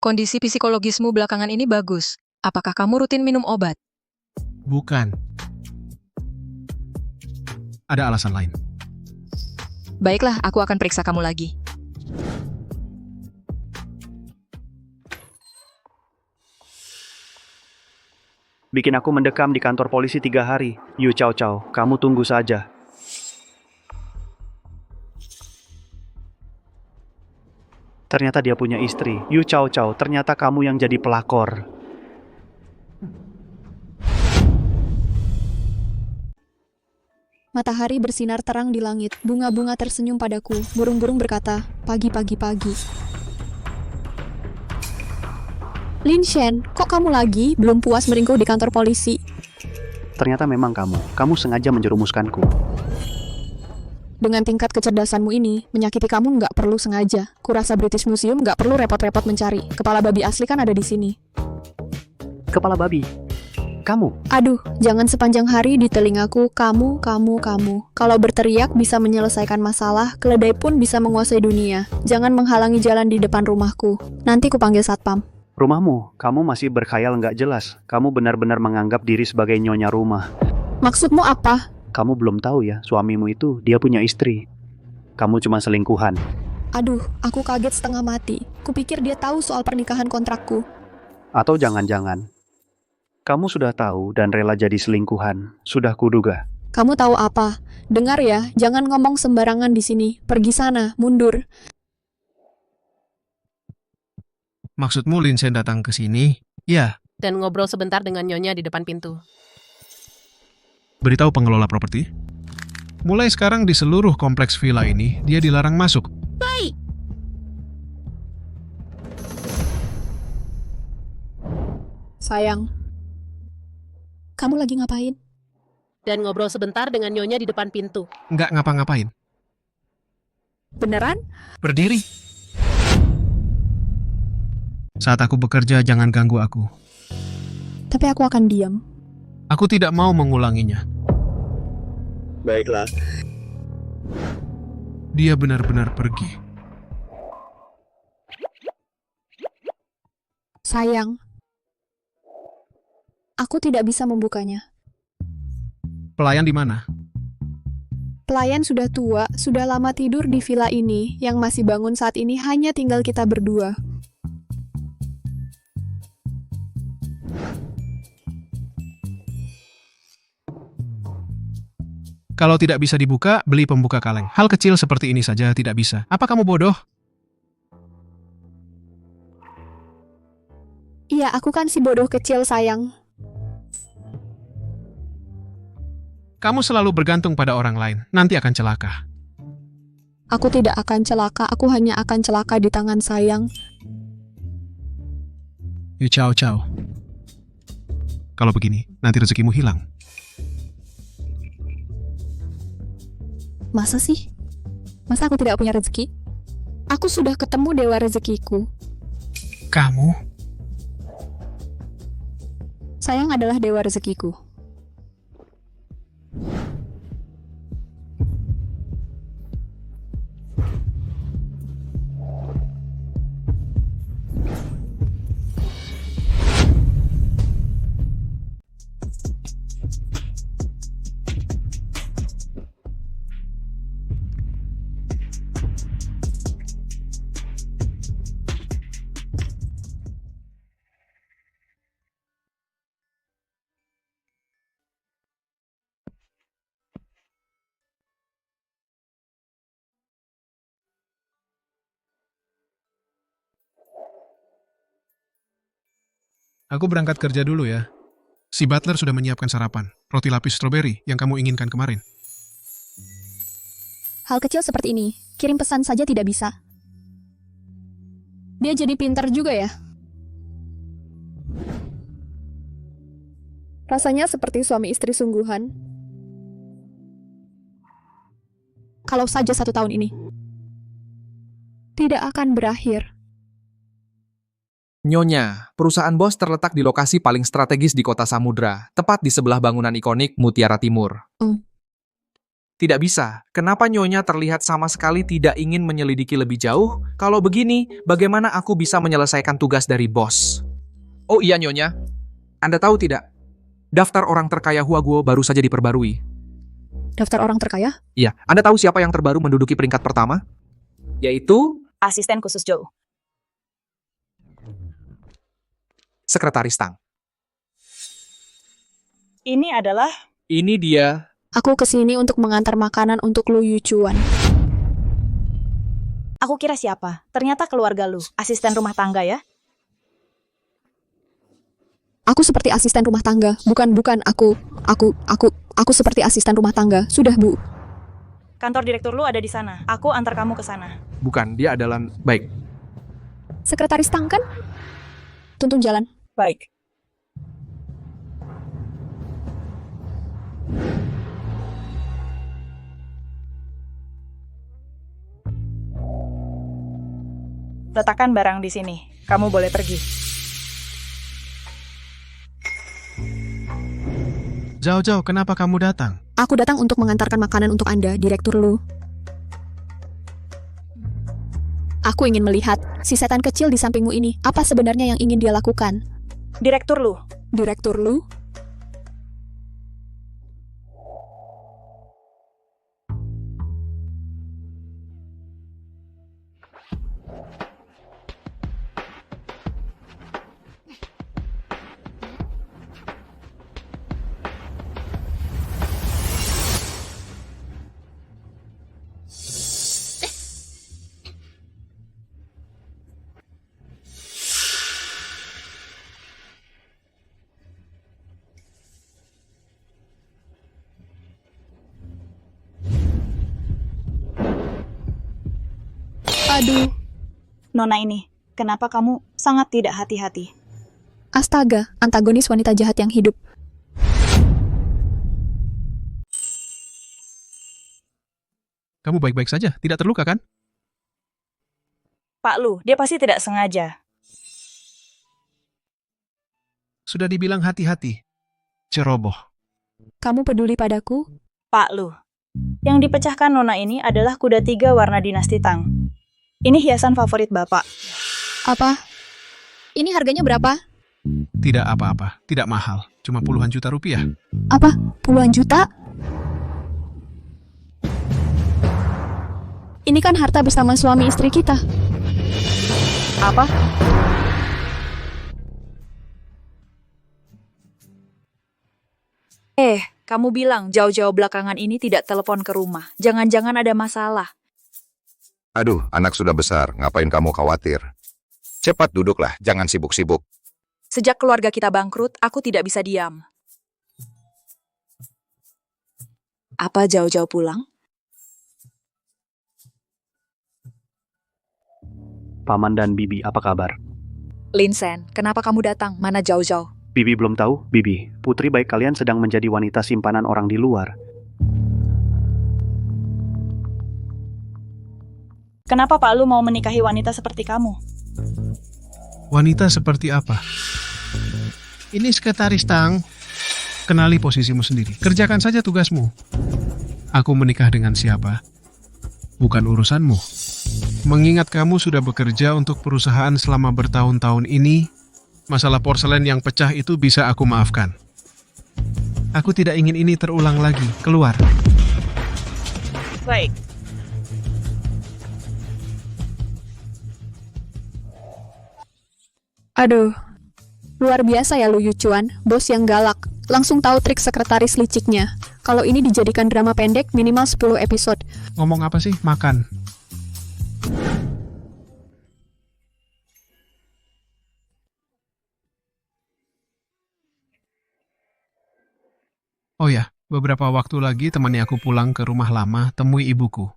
Kondisi psikologismu belakangan ini bagus. Apakah kamu rutin minum obat? Bukan. Ada alasan lain. Baiklah, aku akan periksa kamu lagi. Bikin aku mendekam di kantor polisi 3 hari. Yu Cao Cao, kamu tunggu saja. Ternyata dia punya istri. Yu Cao Cao, ternyata kamu yang jadi pelakor. Matahari bersinar terang di langit, bunga-bunga tersenyum padaku, burung-burung berkata, pagi. Lin Shen, kok kamu lagi? Belum puas meringkuk di kantor polisi? Ternyata memang kamu sengaja menjerumuskanku. Dengan tingkat kecerdasanmu ini, menyakiti kamu nggak perlu sengaja. Kurasa British Museum nggak perlu repot-repot mencari. Kepala babi asli kan ada di sini. Kepala babi? Kamu? Aduh, jangan sepanjang hari di telingaku, kamu. Kalau berteriak bisa menyelesaikan masalah, keledai pun bisa menguasai dunia. Jangan menghalangi jalan di depan rumahku. Nanti ku panggil satpam. Rumahmu? Kamu masih berkhayal nggak jelas. Kamu benar-benar menganggap diri sebagai nyonya rumah. Maksudmu apa? Kamu belum tahu ya, suamimu itu dia punya istri. Kamu cuma selingkuhan. Aduh, aku kaget setengah mati. Kupikir dia tahu soal pernikahan kontrakku. Atau jangan-jangan kamu sudah tahu dan rela jadi selingkuhan. Sudah kuduga. Kamu tahu apa? Dengar ya, jangan ngomong sembarangan di sini. Pergi sana, mundur. Maksudmu Lin Shen datang ke sini? Ya. Dan ngobrol sebentar dengan Nyonya di depan pintu. Beritahu pengelola properti. Mulai sekarang di seluruh kompleks villa ini, dia dilarang masuk. Baik. Sayang, kamu lagi ngapain? Dan ngobrol sebentar dengan Nyonya di depan pintu. Nggak ngapa-ngapain. Beneran? Berdiri. Saat aku bekerja, jangan ganggu aku. Tapi aku akan diam. Aku tidak mau mengulanginya. Baiklah. Dia benar-benar pergi. Sayang, aku tidak bisa membukanya. Pelayan di mana? Pelayan sudah tua, sudah lama tidur di villa ini. Yang masih bangun saat ini hanya tinggal kita berdua. Kalau tidak bisa dibuka, beli pembuka kaleng. Hal kecil seperti ini saja tidak bisa. Apa kamu bodoh? Iya, aku kan si bodoh kecil, sayang. Kamu selalu bergantung pada orang lain. Nanti akan celaka. Aku tidak akan celaka, aku hanya akan celaka di tangan sayang. Yu Chao Chao. Kalau begini, nanti rezekimu hilang. Masa sih? Masa aku tidak punya rezeki? Aku sudah ketemu dewa rezekiku. Kamu? Sayang adalah dewa rezekiku. Aku berangkat kerja dulu ya. Si butler sudah menyiapkan sarapan. Roti lapis stroberi yang kamu inginkan kemarin. Hal kecil seperti ini, kirim pesan saja tidak bisa. Dia jadi pintar juga ya. Rasanya seperti suami istri sungguhan. Kalau saja 1 tahun ini tidak akan berakhir. Nyonya, perusahaan bos terletak di lokasi paling strategis di kota Samudra, tepat di sebelah bangunan ikonik Mutiara Timur. Tidak bisa. Kenapa Nyonya terlihat sama sekali tidak ingin menyelidiki lebih jauh? Kalau begini, bagaimana aku bisa menyelesaikan tugas dari bos? Oh iya Nyonya, Anda tahu tidak? Daftar orang terkaya Huaguo baru saja diperbarui. Daftar orang terkaya? Iya, Anda tahu siapa yang terbaru menduduki peringkat pertama? Yaitu Asisten khusus Joe. Sekretaris Tang. Ini adalah... Ini dia. Aku kesini untuk mengantar makanan untuk Lu Yuchuan. Aku kira siapa? Ternyata keluarga lu, asisten rumah tangga ya? Aku seperti asisten rumah tangga. Bukan, Aku seperti asisten rumah tangga. Sudah, Bu. Kantor direktur lu ada di sana. Aku antar kamu ke sana. Bukan, dia adalah... Baik. Sekretaris Tang kan? Tuntun jalan. Baik. Letakkan barang di sini. Kamu boleh pergi. Zhao, kenapa kamu datang? Aku datang untuk mengantarkan makanan untuk Anda, Direktur Lu. Aku ingin melihat si setan kecil di sampingmu ini. Apa sebenarnya yang ingin dia lakukan? Direktur Lu. Direktur Lu? Aduh. Nona ini, kenapa kamu sangat tidak hati-hati? Astaga, antagonis wanita jahat yang hidup. Kamu baik-baik saja, tidak terluka kan? Pak Lu, dia pasti tidak sengaja. Sudah dibilang hati-hati. Ceroboh. Kamu peduli padaku? Pak Lu, yang dipecahkan Nona ini adalah kuda 3 warna dinasti Tang. Ini hiasan favorit Bapak. Apa? Ini harganya berapa? Tidak apa-apa, tidak mahal. Cuma puluhan juta rupiah. Apa? Puluhan juta? Ini kan harta bersama suami istri kita. Apa? Kamu bilang jauh-jauh belakangan ini tidak telepon ke rumah. Jangan-jangan ada masalah. Aduh, anak sudah besar, ngapain kamu khawatir? Cepat duduklah, jangan sibuk-sibuk. Sejak keluarga kita bangkrut, aku tidak bisa diam. Apa jauh-jauh pulang? Paman dan Bibi, apa kabar? Linsen, kenapa kamu datang? Mana jauh-jauh? Bibi belum tahu? Bibi, putri baik kalian sedang menjadi wanita simpanan orang di luar. Kenapa Pak Lu mau menikahi wanita seperti kamu? Wanita seperti apa? Ini sekretaris Tang. Kenali posisimu sendiri. Kerjakan saja tugasmu. Aku menikah dengan siapa? Bukan urusanmu. Mengingat kamu sudah bekerja untuk perusahaan selama bertahun-tahun ini, masalah porselen yang pecah itu bisa aku maafkan. Aku tidak ingin ini terulang lagi. Keluar. Baik. Aduh, luar biasa ya Lu Yuchuan, bos yang galak. Langsung tahu trik sekretaris liciknya. Kalau ini dijadikan drama pendek, minimal 10 episode. Ngomong apa sih? Makan. Oh ya, beberapa waktu lagi temani aku pulang ke rumah lama, temui ibuku.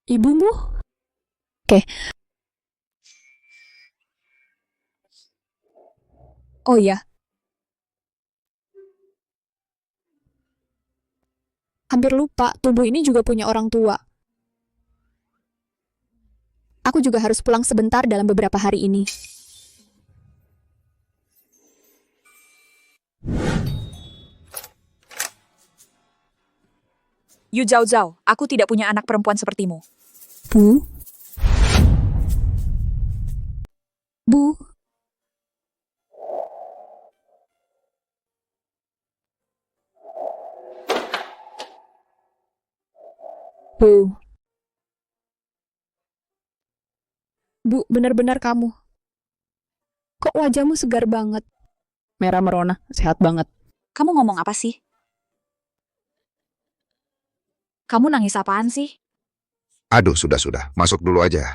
Ibumu? Oke. Oh ya. Hampir lupa, tubuh ini juga punya orang tua. Aku juga harus pulang sebentar dalam beberapa hari ini. Yu Zhao, aku tidak punya anak perempuan sepertimu. Bu? Bu? Bu. Bu, benar-benar kamu. Kok wajahmu segar banget? Merah merona, sehat banget. Kamu ngomong apa sih? Kamu nangis apaan sih? Aduh, sudah. Masuk dulu aja.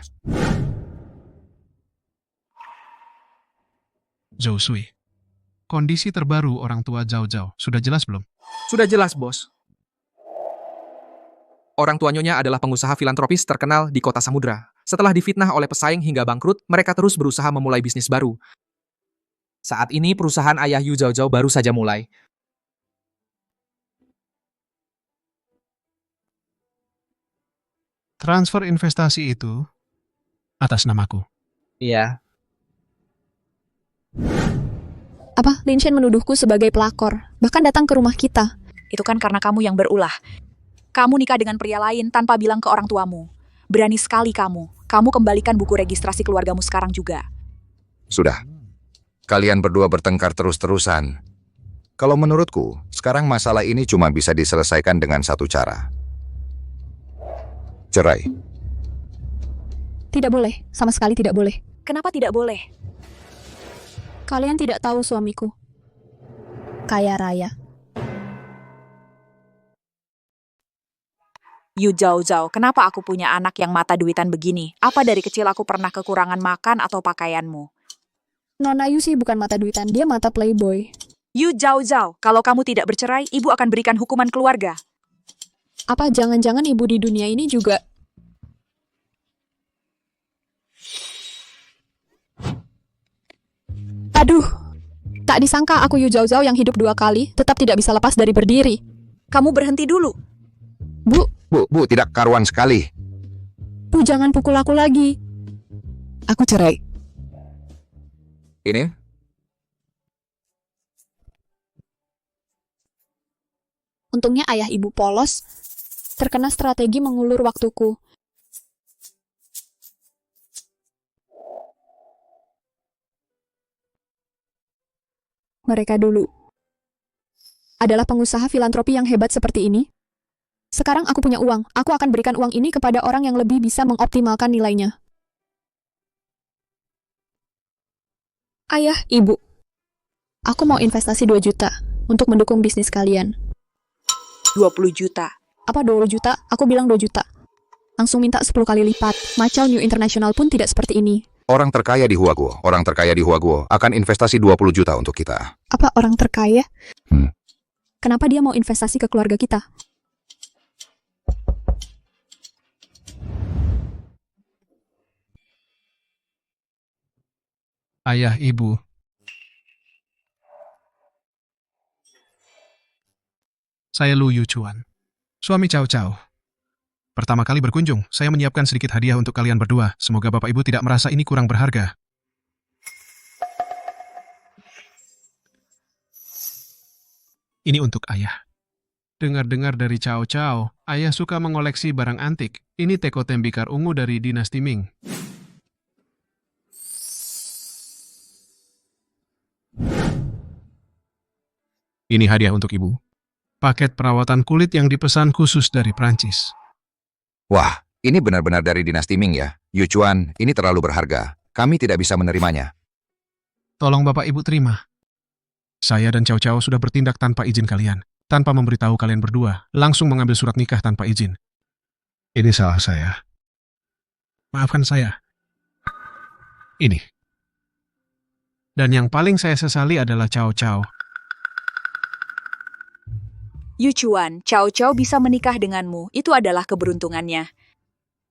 Zhou Sui. Kondisi terbaru orang tua Zhao sudah jelas belum? Sudah jelas, bos. Orang tua Nyonya adalah pengusaha filantropis terkenal di kota Samudra. Setelah difitnah oleh pesaing hingga bangkrut, mereka terus berusaha memulai bisnis baru. Saat ini perusahaan ayah Yu Zhao Zhao baru saja mulai. Transfer investasi itu atas namaku. Iya. Apa? Lin Shen menuduhku sebagai pelakor, bahkan datang ke rumah kita. Itu kan karena kamu yang berulah. Kamu nikah dengan pria lain tanpa bilang ke orang tuamu. Berani sekali kamu. Kamu kembalikan buku registrasi keluargamu sekarang juga. Sudah. Kalian berdua bertengkar terus-terusan. Kalau menurutku, sekarang masalah ini cuma bisa diselesaikan dengan satu cara. Cerai. Tidak boleh, sama sekali tidak boleh. Kenapa tidak boleh? Kalian tidak tahu suamiku. Kaya raya. Yu Zhao Zhao, kenapa aku punya anak yang mata duitan begini? Apa dari kecil aku pernah kekurangan makan atau pakaianmu? Nona Yu sih bukan mata duitan, dia mata playboy. Yu Zhao Zhao, kalau kamu tidak bercerai, ibu akan berikan hukuman keluarga. Apa jangan-jangan ibu di dunia ini juga... Aduh, tak disangka aku Yu Zhao Zhao yang hidup 2 kali, tetap tidak bisa lepas dari berdiri. Kamu berhenti dulu. Bu, tidak karuan sekali. Bu, jangan pukul aku lagi. Aku cerai. Ini? Untungnya ayah ibu polos, terkena strategi mengulur waktuku. Mereka dulu adalah pengusaha filantropi yang hebat seperti ini. Sekarang aku punya uang, aku akan berikan uang ini kepada orang yang lebih bisa mengoptimalkan nilainya. Ayah, ibu, aku mau investasi 2 juta untuk mendukung bisnis kalian. 20 juta. Apa 20 juta? Aku bilang 2 juta. Langsung minta 10 kali lipat. Macau New International pun tidak seperti ini. Orang terkaya di Huaguo akan investasi 20 juta untuk kita. Apa orang terkaya? Kenapa dia mau investasi ke keluarga kita? Ayah, ibu. Saya Lu Yuchuan, suami Cao Cao. Pertama kali berkunjung, saya menyiapkan sedikit hadiah untuk kalian berdua. Semoga Bapak Ibu tidak merasa ini kurang berharga. Ini untuk ayah. Dengar-dengar dari Cao Cao, ayah suka mengoleksi barang antik. Ini teko tembikar ungu dari dinasti Ming. Ini hadiah untuk ibu. Paket perawatan kulit yang dipesan khusus dari Prancis. Wah, ini benar-benar dari dinasti Ming ya. Yuchuan, ini terlalu berharga. Kami tidak bisa menerimanya. Tolong Bapak Ibu terima. Saya dan Cao Cao sudah bertindak tanpa izin kalian. Tanpa memberitahu kalian berdua, langsung mengambil surat nikah tanpa izin. Ini salah saya. Maafkan saya. Ini. Dan yang paling saya sesali adalah Cao Cao. Yuchuan, Cao Cao bisa menikah denganmu. Itu adalah keberuntungannya.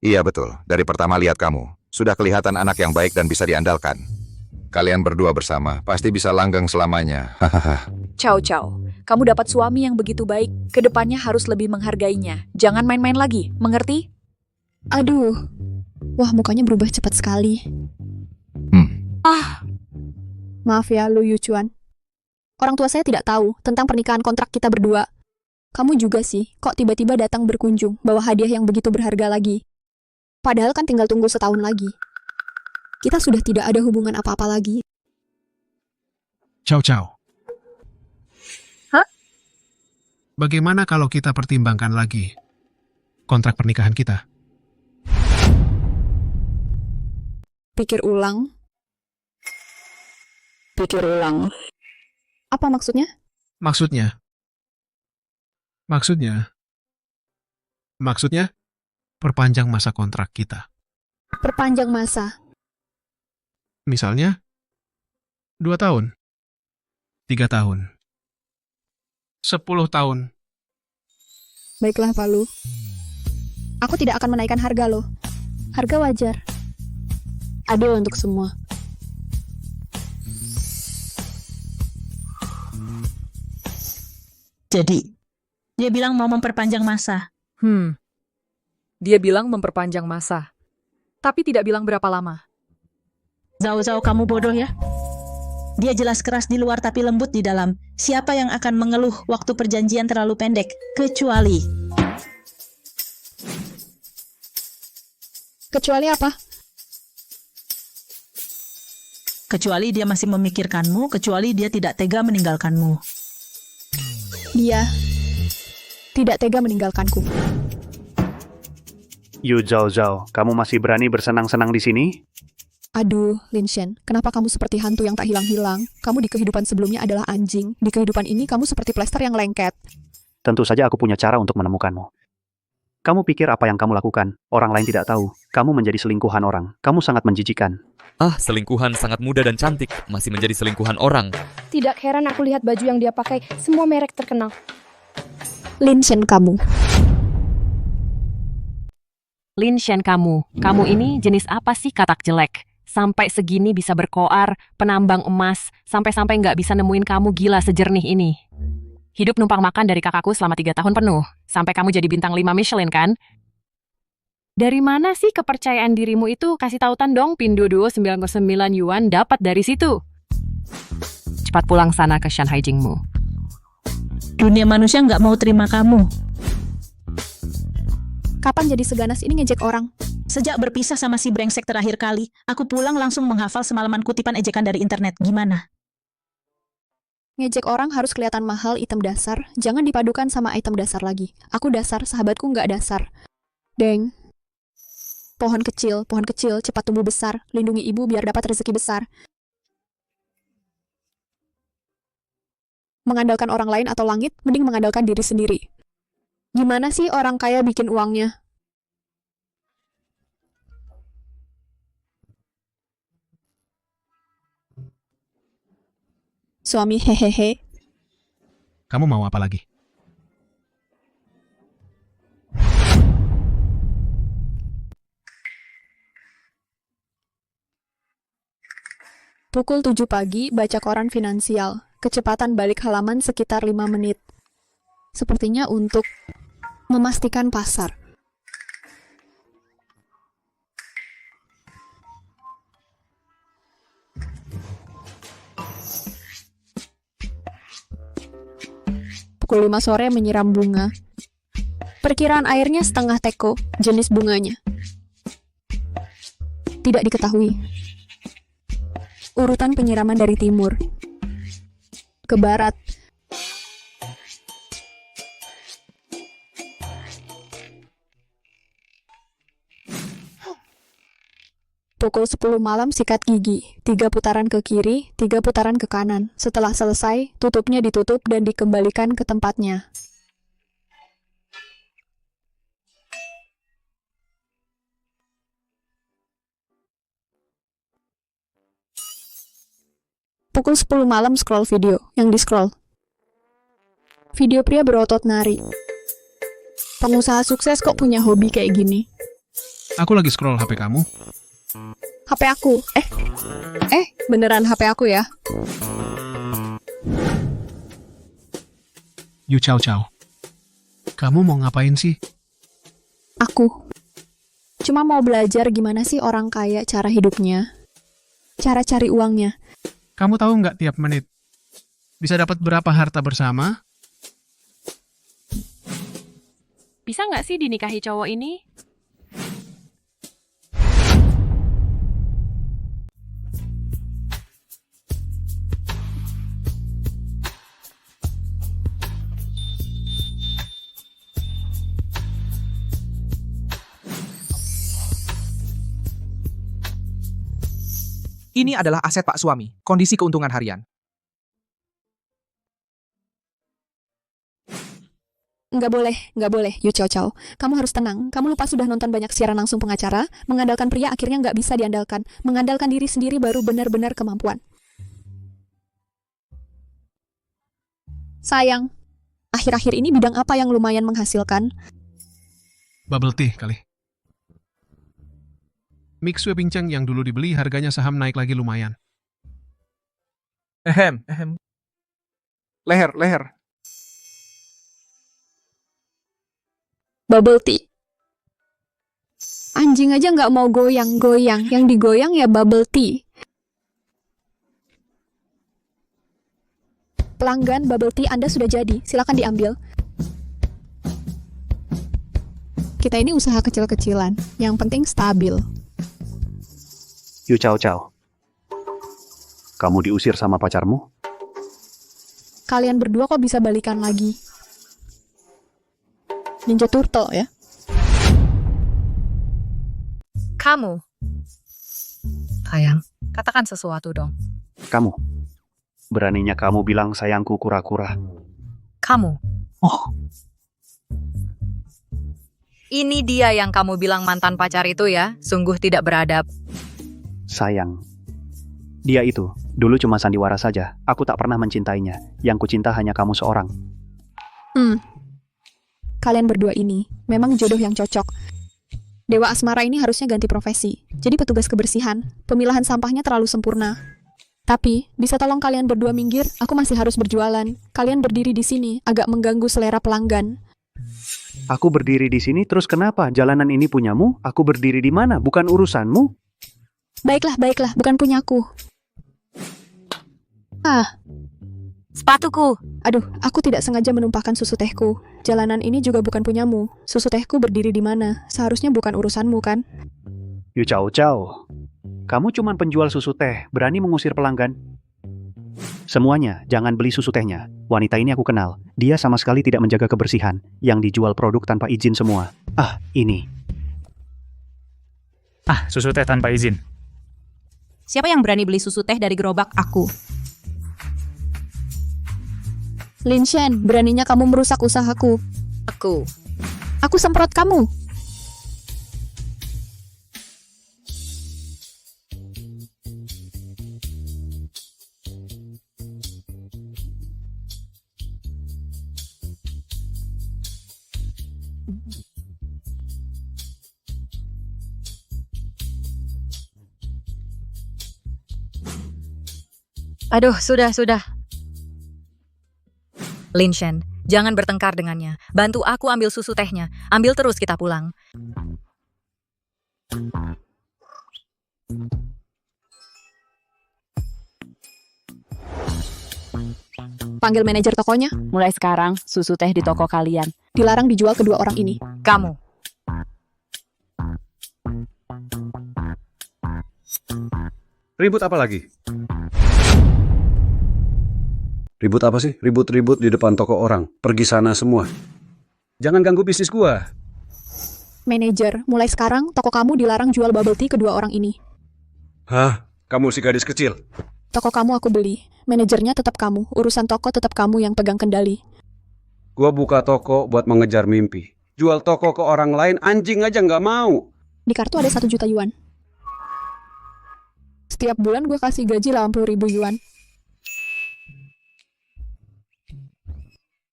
Iya betul, dari pertama lihat kamu. Sudah kelihatan anak yang baik dan bisa diandalkan. Kalian berdua bersama, pasti bisa langgeng selamanya. Cao Cao, kamu dapat suami yang begitu baik. Kedepannya harus lebih menghargainya. Jangan main-main lagi, mengerti? Aduh, wah mukanya berubah cepat sekali. Maaf ya, Lu Yuchuan. Orang tua saya tidak tahu tentang pernikahan kontrak kita berdua. Kamu juga sih, kok tiba-tiba datang berkunjung, bawa hadiah yang begitu berharga lagi. Padahal kan tinggal tunggu setahun lagi. Kita sudah tidak ada hubungan apa-apa lagi. Cao Cao. Hah? Bagaimana kalau kita pertimbangkan lagi kontrak pernikahan kita? Pikir ulang. Pikir ulang. Apa maksudnya? Maksudnya, perpanjang masa kontrak kita. Perpanjang masa. Misalnya, 2 tahun, 3 tahun. 10 tahun. Baiklah, Pak Lu. Aku tidak akan menaikkan harga lo. Harga wajar. Adil untuk semua. Jadi, dia bilang mau memperpanjang masa. Dia bilang memperpanjang masa. Tapi tidak bilang berapa lama. Zhao, kamu bodoh ya? Dia jelas keras di luar tapi lembut di dalam. Siapa yang akan mengeluh waktu perjanjian terlalu pendek? Kecuali apa? Kecuali dia masih memikirkanmu, kecuali dia tidak tega meninggalkanmu. Dia tidak tega meninggalkanku. Yu Zhao, kamu masih berani bersenang-senang di sini? Aduh, Lin Shen, kenapa kamu seperti hantu yang tak hilang-hilang? Kamu di kehidupan sebelumnya adalah anjing. Di kehidupan ini kamu seperti plester yang lengket. Tentu saja aku punya cara untuk menemukanmu. Kamu pikir apa yang kamu lakukan? Orang lain tidak tahu. Kamu menjadi selingkuhan orang. Kamu sangat menjijikan. Selingkuhan sangat muda dan cantik. Masih menjadi selingkuhan orang. Tidak heran aku lihat baju yang dia pakai, semua merek terkenal. Lin Shen kamu. Lin Shen kamu ini jenis apa sih katak jelek? Sampai segini bisa berkoar, penambang emas, sampai-sampai nggak bisa nemuin kamu gila sejernih ini. Hidup numpang makan dari kakakku selama 3 tahun penuh. Sampai kamu jadi bintang 5 Michelin kan? Dari mana sih kepercayaan dirimu itu? Kasih tautan dong, Pindu Duo 99 Yuan dapat dari situ. Cepat pulang sana ke Shanghai Jingmu. Dunia manusia nggak mau terima kamu. Kapan jadi seganas ini ngejek orang? Sejak berpisah sama si brengsek terakhir kali, aku pulang langsung menghafal semalaman kutipan ejekan dari internet. Gimana? Ngejek orang harus kelihatan mahal item dasar, jangan dipadukan sama item dasar lagi. Aku dasar, sahabatku nggak dasar. Deng. Pohon kecil, cepat tumbuh besar. Lindungi ibu biar dapat rezeki besar. Mengandalkan orang lain atau langit, mending mengandalkan diri sendiri. Gimana sih orang kaya bikin uangnya? Suami hehehe. Kamu mau apa lagi? Pukul 7 pagi, baca koran finansial. Kecepatan balik halaman sekitar 5 menit. Sepertinya untuk memastikan pasar. Pukul 5 sore menyiram bunga. Perkiraan airnya setengah teko, jenis bunganya tidak diketahui. Urutan penyiraman dari timur ke barat. Pukul 10 malam sikat gigi, 3 putaran ke kiri, 3 putaran ke kanan. Setelah selesai, tutupnya ditutup dan dikembalikan ke tempatnya. Pukul 10 malam scroll video, yang di-scroll. Video pria berotot nari. Pengusaha sukses kok punya hobi kayak gini? Aku lagi scroll HP kamu. HP aku. Beneran HP aku ya? Yu Cao. Kamu mau ngapain sih? Aku cuma mau belajar gimana sih orang kaya cara hidupnya. Cara cari uangnya. Kamu tahu nggak tiap menit bisa dapat berapa harta bersama? Bisa nggak sih dinikahi cowok ini? Ini adalah aset Pak Suami, kondisi keuntungan harian. Nggak boleh, Yu Cao. Kamu harus tenang. Kamu lupa sudah nonton banyak siaran langsung pengacara? Mengandalkan pria akhirnya nggak bisa diandalkan. Mengandalkan diri sendiri baru benar-benar kemampuan. Sayang, Akhir-akhir ini bidang apa yang lumayan menghasilkan? Bubble tea kali. Mixue pincang yang dulu dibeli harganya saham naik lagi lumayan. Ehem. Leher. Bubble tea. Anjing aja nggak mau goyang-goyang. Yang digoyang ya bubble tea. Pelanggan bubble tea Anda sudah jadi. Silakan diambil. Kita ini usaha kecil-kecilan. Yang penting stabil. Yu Cao Cao. Kamu diusir sama pacarmu? Kalian berdua kok bisa balikan lagi? Ninja Turtle ya? Kamu. Sayang, katakan sesuatu dong. Kamu. Beraninya kamu bilang sayangku kura-kura. Kamu. Oh. Ini dia yang kamu bilang mantan pacar itu ya? Sungguh tidak beradab. Sayang. Dia itu, dulu cuma sandiwara saja. Aku tak pernah mencintainya. Yang kucinta hanya kamu seorang. Kalian berdua ini memang jodoh yang cocok. Dewa asmara ini harusnya ganti profesi. Jadi petugas kebersihan. Pemilahan sampahnya terlalu sempurna. Tapi, bisa tolong kalian berdua minggir? Aku masih harus berjualan. Kalian berdiri di sini, agak mengganggu selera pelanggan. Aku berdiri di sini, terus kenapa? Jalanan ini punyamu? Aku berdiri di mana? Bukan urusanmu? Baiklah, bukan punyaku. Sepatuku. Aduh, aku tidak sengaja menumpahkan susu tehku. Jalanan ini juga bukan punyamu. Susu tehku berdiri di mana? Seharusnya bukan urusanmu, kan? Yu Cao Cao. Kamu cuma penjual susu teh, berani mengusir pelanggan? Semuanya, jangan beli susu tehnya. Wanita ini aku kenal. Dia sama sekali tidak menjaga kebersihan. Yang dijual produk tanpa izin semua. Ini. Susu teh tanpa izin. Siapa yang berani beli susu teh dari gerobak aku? Lin Shen, beraninya kamu merusak usahaku. Aku semprot kamu. Aduh, sudah. Lin Shen, jangan bertengkar dengannya. Bantu aku ambil susu tehnya. Ambil terus kita pulang. Panggil manajer tokonya. Mulai sekarang, susu teh di toko kalian Dilarang dijual kedua orang ini. Kamu. Ribut apa lagi? Ribut apa sih? Ribut-ribut di depan toko orang. Pergi sana semua. Jangan ganggu bisnis gua. Manajer, mulai sekarang toko kamu dilarang jual bubble tea kedua orang ini. Hah? Kamu si gadis kecil? Toko kamu aku beli. Manajernya tetap kamu. Urusan toko tetap kamu yang pegang kendali. Gua buka toko buat mengejar mimpi. Jual toko ke orang lain, anjing aja nggak mau. Di kartu ada 1 juta yuan. Setiap bulan gue kasih gaji 80.000 yuan.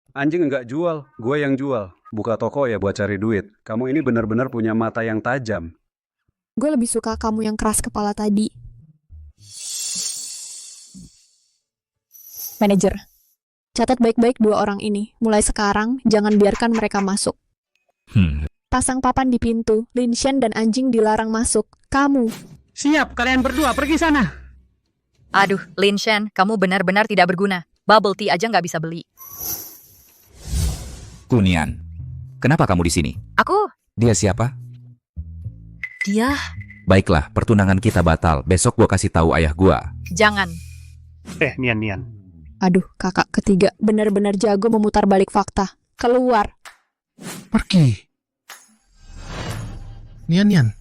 Anjing nggak jual, gue yang jual. Buka toko ya buat cari duit. Kamu ini benar-benar punya mata yang tajam. Gue lebih suka kamu yang keras kepala tadi. Manajer, catat baik-baik 2 orang ini. Mulai sekarang, jangan biarkan mereka masuk. Pasang papan di pintu. Lin Shen dan anjing dilarang masuk. Kamu. Siap, kalian berdua pergi sana. Aduh, Lin Shen, kamu benar-benar tidak berguna. Bubble tea aja nggak bisa beli. Kunian, kenapa kamu di sini? Aku? Dia siapa? Dia? Baiklah, pertunangan kita batal. Besok gua kasih tahu ayah gua. Jangan. Nian. Aduh, kakak ketiga benar-benar jago memutar balik fakta. Keluar. Pergi. Nian.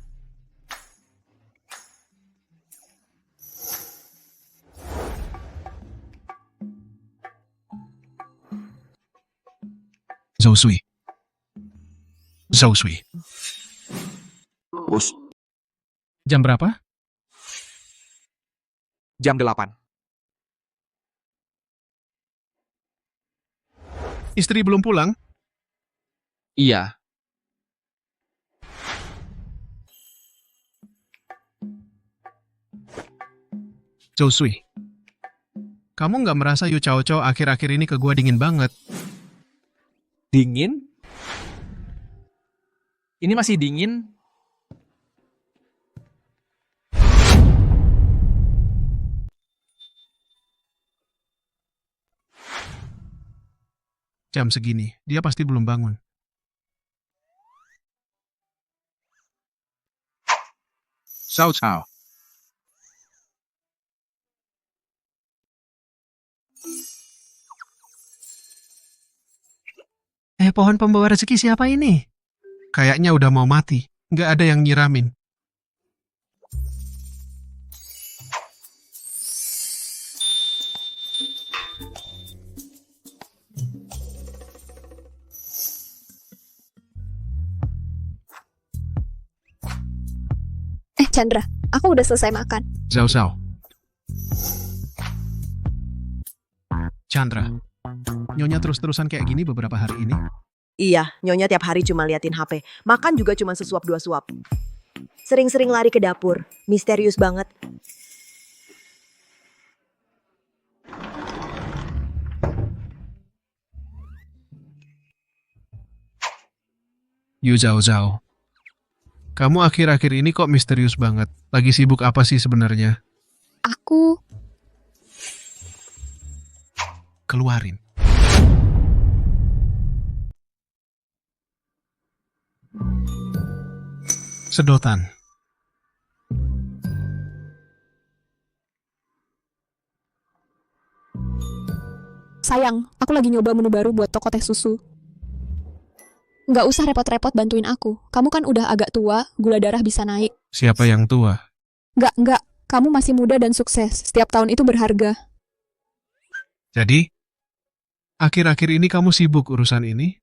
Zhou Sui. Jam berapa? Jam 8. Istri belum pulang? Iya. Zhou Sui, kamu nggak merasa Yu Chao Chao akhir-akhir ini ke gua dingin banget? Dingin? Ini masih dingin? Jam segini, dia pasti belum bangun. Cao Cao. Pohon pembawa rezeki siapa ini? Kayaknya udah mau mati. Nggak ada yang nyiramin. Chandra, aku udah selesai makan. Zhao Zhao. Chandra, Nyonya terus-terusan kayak gini beberapa hari ini? Iya, Nyonya tiap hari cuma liatin HP. Makan juga cuma sesuap dua suap. Sering-sering lari ke dapur. Misterius banget. Yu Zhao Zhao. Kamu akhir-akhir ini kok misterius banget? Lagi sibuk apa sih sebenarnya? Aku... Keluarin. Sedotan. Sayang, aku lagi nyoba menu baru buat toko teh susu. Nggak usah repot-repot bantuin aku. Kamu kan udah agak tua, gula darah bisa naik. Siapa yang tua? Nggak. Kamu masih muda dan sukses. Setiap tahun itu berharga. Jadi, akhir-akhir ini kamu sibuk urusan ini?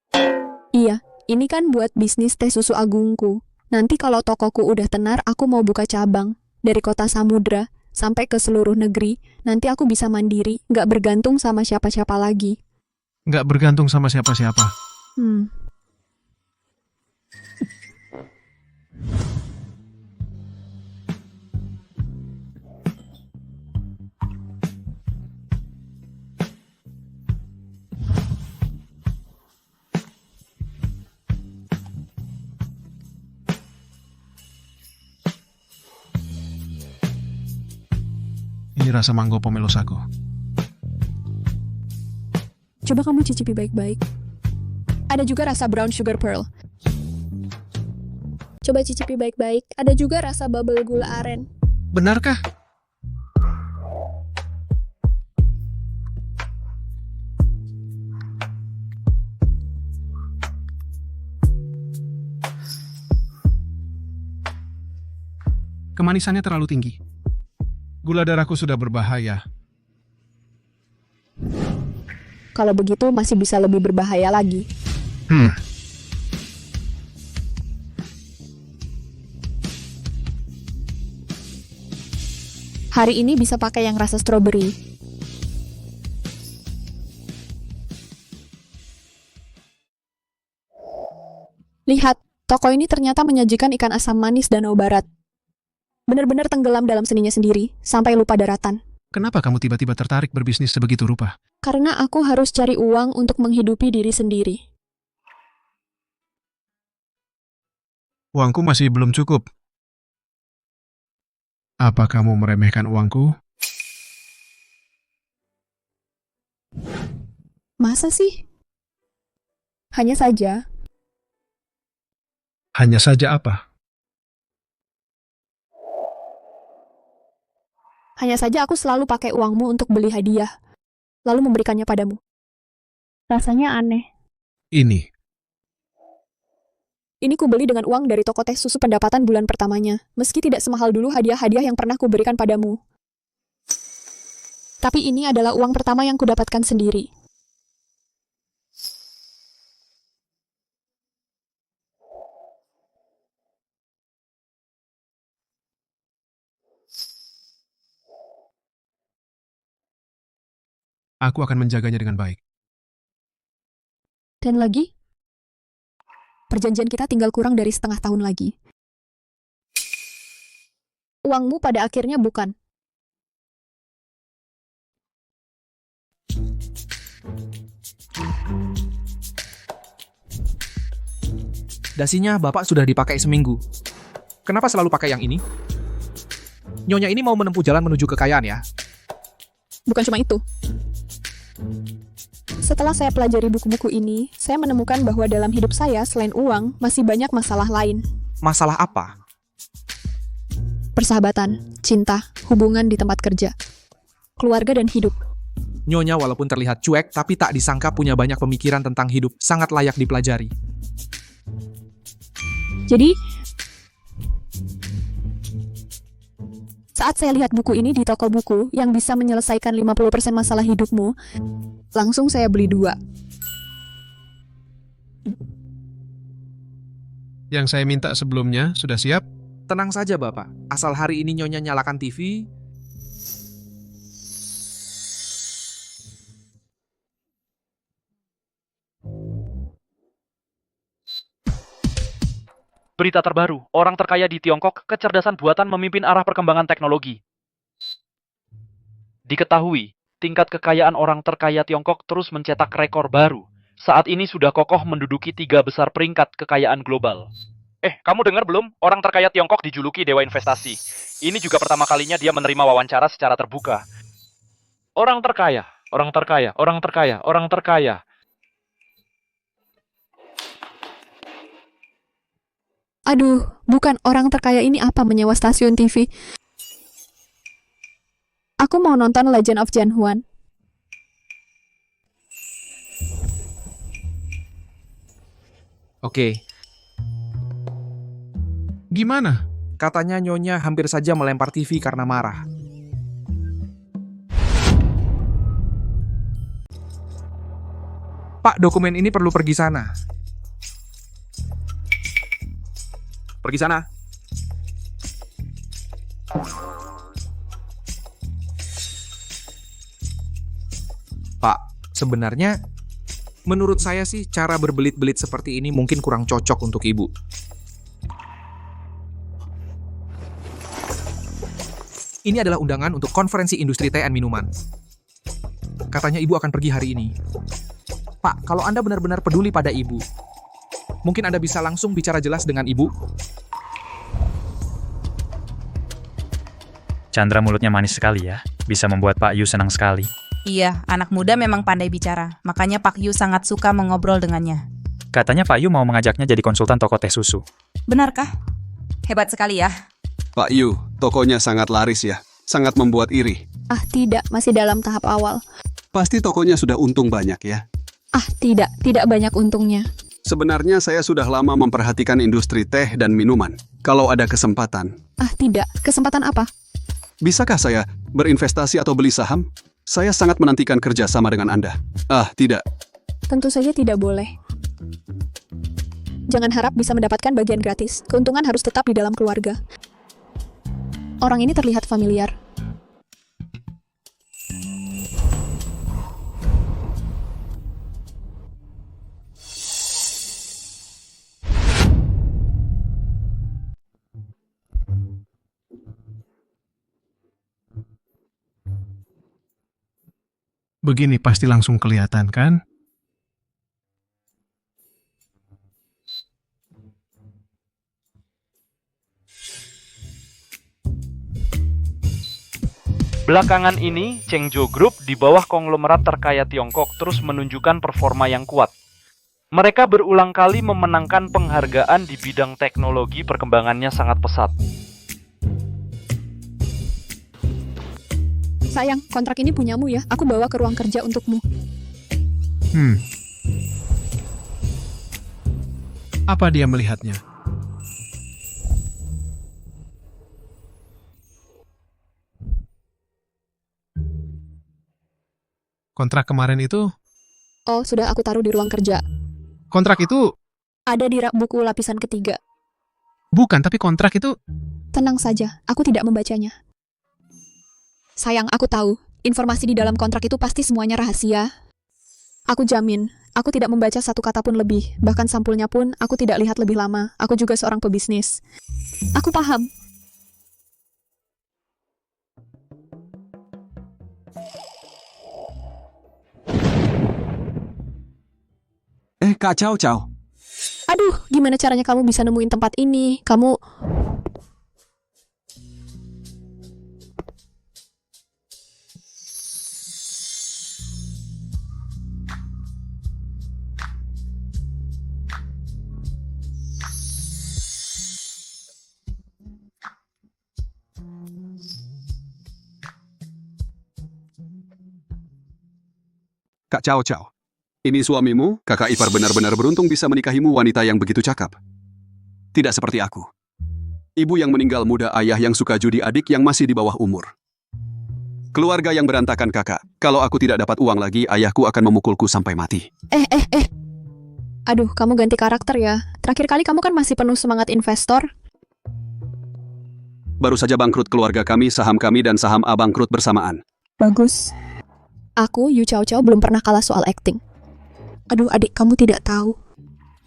Iya, ini kan buat bisnis teh susu agungku. Nanti kalau tokoku udah tenar, aku mau buka cabang. Dari kota Samudra sampai ke seluruh negeri. Nanti aku bisa mandiri, nggak bergantung sama siapa-siapa lagi. Nggak bergantung sama siapa-siapa. Ini rasa manggo pomelo sago. Coba kamu cicipi baik-baik. Ada juga rasa brown sugar pearl. Coba cicipi baik-baik. Ada juga rasa bubble gula aren. Benarkah? Kemanisannya terlalu tinggi. Gula darahku sudah berbahaya. Kalau begitu masih bisa lebih berbahaya lagi. Hari ini bisa pakai yang rasa strawberry. Lihat, toko ini ternyata menyajikan ikan asam manis Danau Barat. Benar-benar tenggelam dalam seninya sendiri, sampai lupa daratan. Kenapa kamu tiba-tiba tertarik berbisnis sebegitu rupa? Karena aku harus cari uang untuk menghidupi diri sendiri. Uangku masih belum cukup. Apa kamu meremehkan uangku? Masa sih? Hanya saja. Hanya saja apa? Hanya saja aku selalu pakai uangmu untuk beli hadiah, lalu memberikannya padamu. Rasanya aneh. Ini ku beli dengan uang dari toko teh susu pendapatan bulan pertamanya, meski tidak semahal dulu hadiah-hadiah yang pernah kuberikan padamu. Tapi ini adalah uang pertama yang kudapatkan sendiri. aku akan menjaganya dengan baik. Dan lagi, perjanjian kita tinggal kurang dari setengah tahun lagi. Uangmu pada akhirnya bukan. Dasinya Bapak sudah dipakai seminggu. Kenapa selalu pakai yang ini? Nyonya ini mau menempuh jalan menuju kekayaan ya? Bukan cuma itu. Setelah saya pelajari buku-buku ini, saya menemukan bahwa dalam hidup saya, selain uang, masih banyak masalah lain. Masalah apa? Persahabatan, cinta, hubungan di tempat kerja, keluarga dan hidup. Nyonya walaupun terlihat cuek, tapi tak disangka punya banyak pemikiran tentang hidup, sangat layak dipelajari. Jadi, saat saya lihat buku ini di toko buku yang bisa menyelesaikan 50% masalah hidupmu, langsung saya beli 2. Yang saya minta sebelumnya sudah siap? Tenang saja Bapak, asal hari ini Nyonya nyalakan TV, Berita terbaru, orang terkaya di Tiongkok, kecerdasan buatan memimpin arah perkembangan teknologi. Diketahui, tingkat kekayaan orang terkaya Tiongkok terus mencetak rekor baru. Saat ini sudah kokoh menduduki 3 besar peringkat kekayaan global. Kamu dengar belum? Orang terkaya Tiongkok dijuluki Dewa Investasi. Ini juga pertama kalinya dia menerima wawancara secara terbuka. Orang terkaya, orang terkaya, orang terkaya, orang terkaya. Aduh, bukan orang terkaya ini apa menyewa stasiun TV. Aku mau nonton Legend of Jan Huan. Oke. Gimana? Katanya Nyonya hampir saja melempar TV karena marah. Pak, dokumen ini perlu pergi sana. Pergi sana. Pak, sebenarnya menurut saya sih cara berbelit-belit seperti ini mungkin kurang cocok untuk Ibu. Ini adalah undangan untuk konferensi industri teh dan minuman. Katanya Ibu akan pergi hari ini. Pak, kalau Anda benar-benar peduli pada Ibu, mungkin Anda bisa langsung bicara jelas dengan Ibu. Chandra mulutnya manis sekali ya. Bisa membuat Pak Yu senang sekali. Iya, anak muda memang pandai bicara. Makanya Pak Yu sangat suka mengobrol dengannya. Katanya Pak Yu mau mengajaknya jadi konsultan toko teh susu. Benarkah? Hebat sekali ya. Pak Yu, tokonya sangat laris ya. Sangat membuat iri. Ah, tidak, masih dalam tahap awal. Pasti tokonya sudah untung banyak ya. Ah, tidak banyak untungnya. Sebenarnya saya sudah lama memperhatikan industri teh dan minuman. Kalau ada kesempatan. Ah, tidak. Kesempatan apa? Bisakah saya berinvestasi atau beli saham? Saya sangat menantikan kerja sama dengan Anda. Ah, tidak. Tentu saja tidak boleh. Jangan harap bisa mendapatkan bagian gratis. Keuntungan harus tetap di dalam keluarga. Orang ini terlihat familiar. Begini pasti langsung kelihatan kan? Belakangan ini, Chengzhou Group di bawah konglomerat terkaya Tiongkok terus menunjukkan performa yang kuat. Mereka berulang kali memenangkan penghargaan di bidang teknologi, perkembangannya sangat pesat. Sayang, kontrak ini punyamu ya. Aku bawa ke ruang kerja untukmu. Apa dia melihatnya? Kontrak kemarin itu? Oh, sudah aku taruh di ruang kerja. Kontrak itu? Ada di rak buku lapisan ketiga. Bukan, tapi kontrak itu... Tenang saja, aku tidak membacanya. Sayang, aku tahu. Informasi di dalam kontrak itu pasti semuanya rahasia. Aku jamin, aku tidak membaca satu kata pun lebih. Bahkan sampulnya pun aku tidak lihat lebih lama. Aku juga seorang pebisnis. Aku paham. Kak Chow Chow. Aduh, gimana caranya kamu bisa nemuin tempat ini? Kamu... Kak Chow Chow. Ini suamimu, kakak ipar benar-benar beruntung bisa menikahimu wanita yang begitu cakap. Tidak seperti aku. Ibu yang meninggal muda, ayah yang suka judi, adik yang masih di bawah umur. Keluarga yang berantakan kakak. Kalau aku tidak dapat uang lagi, ayahku akan memukulku sampai mati. Aduh, kamu ganti karakter ya. Terakhir kali kamu kan masih penuh semangat investor. Baru saja bangkrut keluarga kami, saham kami dan saham A bangkrut bersamaan. Bagus. Aku, Yu Chow Chow, belum pernah kalah soal acting. Aduh, adik, kamu tidak tahu.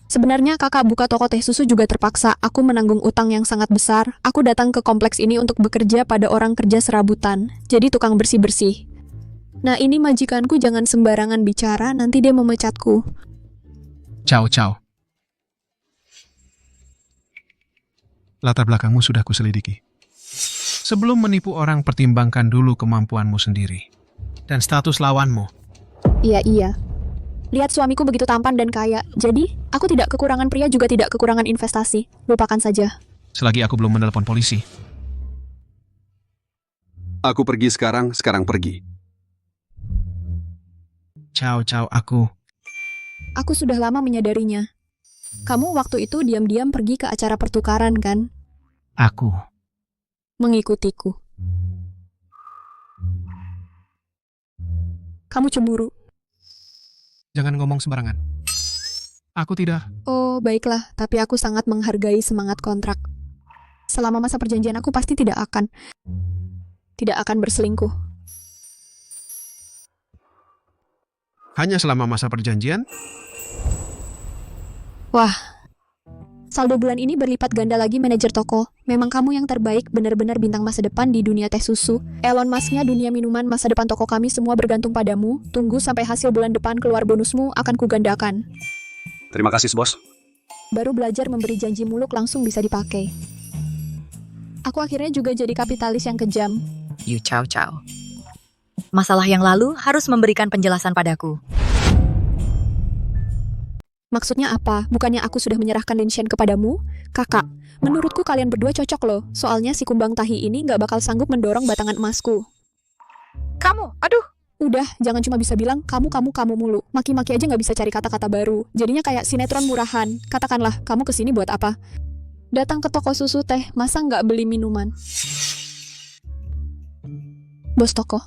Sebenarnya kakak buka toko teh susu juga terpaksa. Aku menanggung utang yang sangat besar. Aku datang ke kompleks ini untuk bekerja pada orang kerja serabutan. Jadi tukang bersih-bersih. Nah, ini majikanku, jangan sembarangan bicara, nanti dia memecatku. Chow Chow. Latar belakangmu sudah kuselidiki. Sebelum menipu orang, pertimbangkan dulu kemampuanmu sendiri. Dan status lawanmu. Iya. Lihat suamiku begitu tampan dan kaya. Jadi, aku tidak kekurangan pria juga tidak kekurangan investasi. Lupakan saja. Selagi aku belum menelepon polisi. Aku pergi sekarang pergi. Chow Chow, aku sudah lama menyadarinya. Kamu waktu itu diam-diam pergi ke acara pertukaran, kan? Aku Mengikutiku. Kamu cemburu. Jangan ngomong sembarangan. Aku tidak. Oh, baiklah. Tapi aku sangat menghargai semangat kontrak. Selama masa perjanjian aku pasti tidak akan berselingkuh. Hanya selama masa perjanjian? Wah. Saldo bulan ini berlipat ganda lagi, manajer toko. Memang kamu yang terbaik, benar-benar bintang masa depan di dunia teh susu. Elon Musk-nya dunia minuman, masa depan toko kami semua bergantung padamu. Tunggu sampai hasil bulan depan keluar, bonusmu akan kugandakan. Terima kasih, bos. Baru belajar memberi janji muluk langsung bisa dipakai. Aku akhirnya juga jadi kapitalis yang kejam. Yu Chow Chow. Masalah yang lalu harus memberikan penjelasan padaku. Maksudnya apa? Bukannya aku sudah menyerahkan Lin Shen kepadamu? Kakak, menurutku kalian berdua cocok loh. Soalnya si kumbang tahi ini nggak bakal sanggup mendorong batangan emasku. Kamu, aduh. Udah, jangan cuma bisa bilang kamu mulu. Maki-maki aja nggak bisa cari kata-kata baru. Jadinya kayak sinetron murahan. Katakanlah, kamu kesini buat apa? Datang ke toko susu teh, masa nggak beli minuman? Bos toko,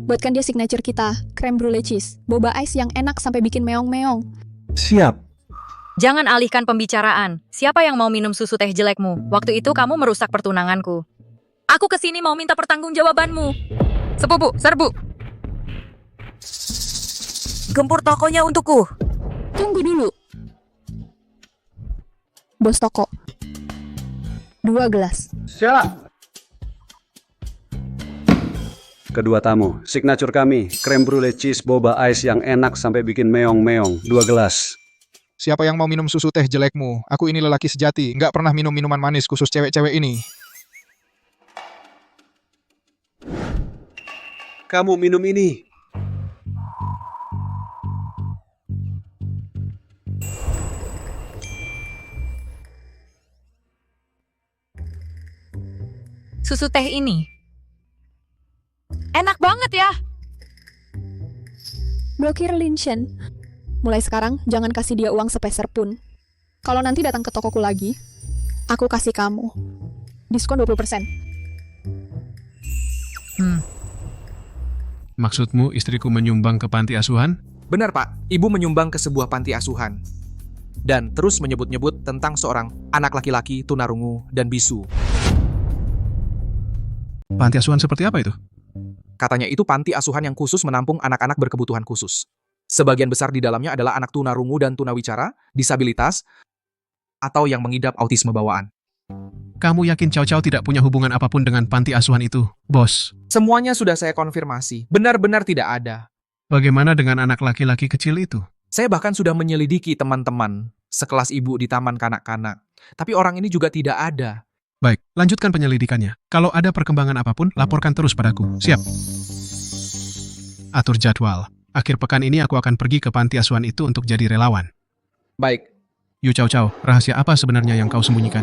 buatkan dia signature kita, creme brulee cheese, boba ice yang enak sampai bikin meong-meong. Siap. Jangan alihkan pembicaraan. Siapa yang mau minum susu teh jelekmu? Waktu itu kamu merusak pertunanganku. Aku kesini mau minta pertanggungjawabanmu. Sepupu, serbu. Gempur tokonya untukku. Tunggu dulu. Bos toko. 2 gelas. Siap. Kedua tamu, signature kami, creme brulee cheese boba ice yang enak sampai bikin meong-meong, 2 gelas. Siapa yang mau minum susu teh jelekmu? Aku ini lelaki sejati, nggak pernah minum minuman manis khusus cewek-cewek ini. Kamu minum ini. Susu teh ini enak banget ya. Blokir Lin Shen. Mulai sekarang, jangan kasih dia uang sepeser pun. Kalau nanti datang ke tokoku lagi, aku kasih kamu diskon 20%. Maksudmu istriku menyumbang ke panti asuhan? Benar, Pak. Ibu menyumbang ke sebuah panti asuhan. Dan terus menyebut-nyebut tentang seorang anak laki-laki tunarungu dan bisu. Panti asuhan seperti apa itu? Katanya itu panti asuhan yang khusus menampung anak-anak berkebutuhan khusus. Sebagian besar di dalamnya adalah anak tunarungu dan tunawicara, disabilitas, atau yang mengidap autisme bawaan. Kamu yakin Chow Chow tidak punya hubungan apapun dengan panti asuhan itu, bos? Semuanya sudah saya konfirmasi, benar-benar tidak ada. Bagaimana dengan anak laki-laki kecil itu? Saya bahkan sudah menyelidiki teman-teman sekelas ibu di taman kanak-kanak. Tapi orang ini juga tidak ada. Baik, lanjutkan penyelidikannya. Kalau ada perkembangan apapun, laporkan terus padaku. Siap. Atur jadwal. Akhir pekan ini aku akan pergi ke panti asuhan itu untuk jadi relawan. Baik. Yu Chow Chow, rahasia apa sebenarnya yang kau sembunyikan?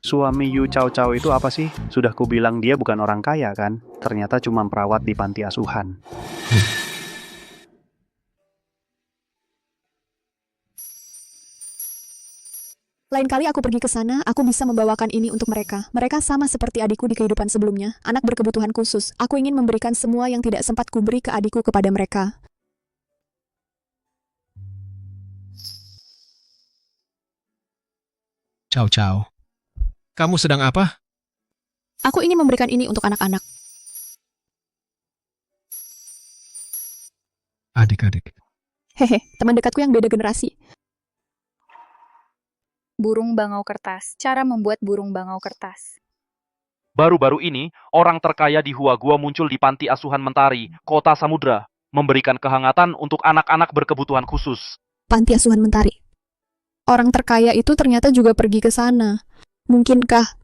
Suami Yu Chow Chow itu apa sih? Sudah kubilang dia bukan orang kaya kan? Ternyata cuma perawat di panti asuhan. Lain kali aku pergi ke sana, aku bisa membawakan ini untuk mereka. Mereka sama seperti adikku di kehidupan sebelumnya, anak berkebutuhan khusus. Aku ingin memberikan semua yang tidak sempat kuberi ke adikku kepada mereka. Chow Chow. Kamu sedang apa? Aku ingin memberikan ini untuk anak-anak. Adik-adik. Hehe, teman dekatku yang beda generasi. Burung bangau kertas. Cara membuat burung bangau kertas. Baru-baru ini, orang terkaya di Huagua muncul di panti asuhan Mentari, Kota Samudra, memberikan kehangatan untuk anak-anak berkebutuhan khusus. Panti asuhan Mentari. Orang terkaya itu ternyata juga pergi ke sana. Mungkinkah?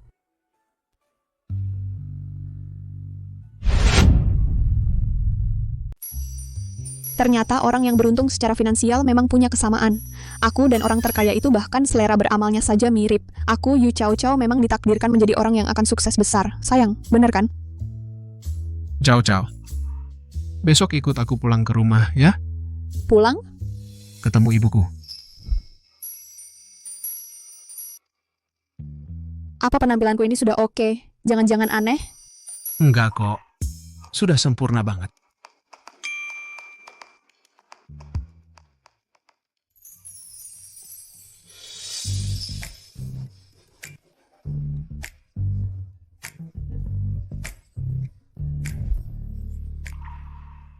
Ternyata orang yang beruntung secara finansial memang punya kesamaan. Aku dan orang terkaya itu bahkan selera beramalnya saja mirip. Aku, Yu Chow Chow, memang ditakdirkan menjadi orang yang akan sukses besar. Sayang, bener kan? Chow Chow. Besok ikut aku pulang ke rumah, ya? Pulang? Ketemu ibuku. Apa penampilanku ini sudah oke? Jangan-jangan aneh? Enggak kok. Sudah sempurna banget.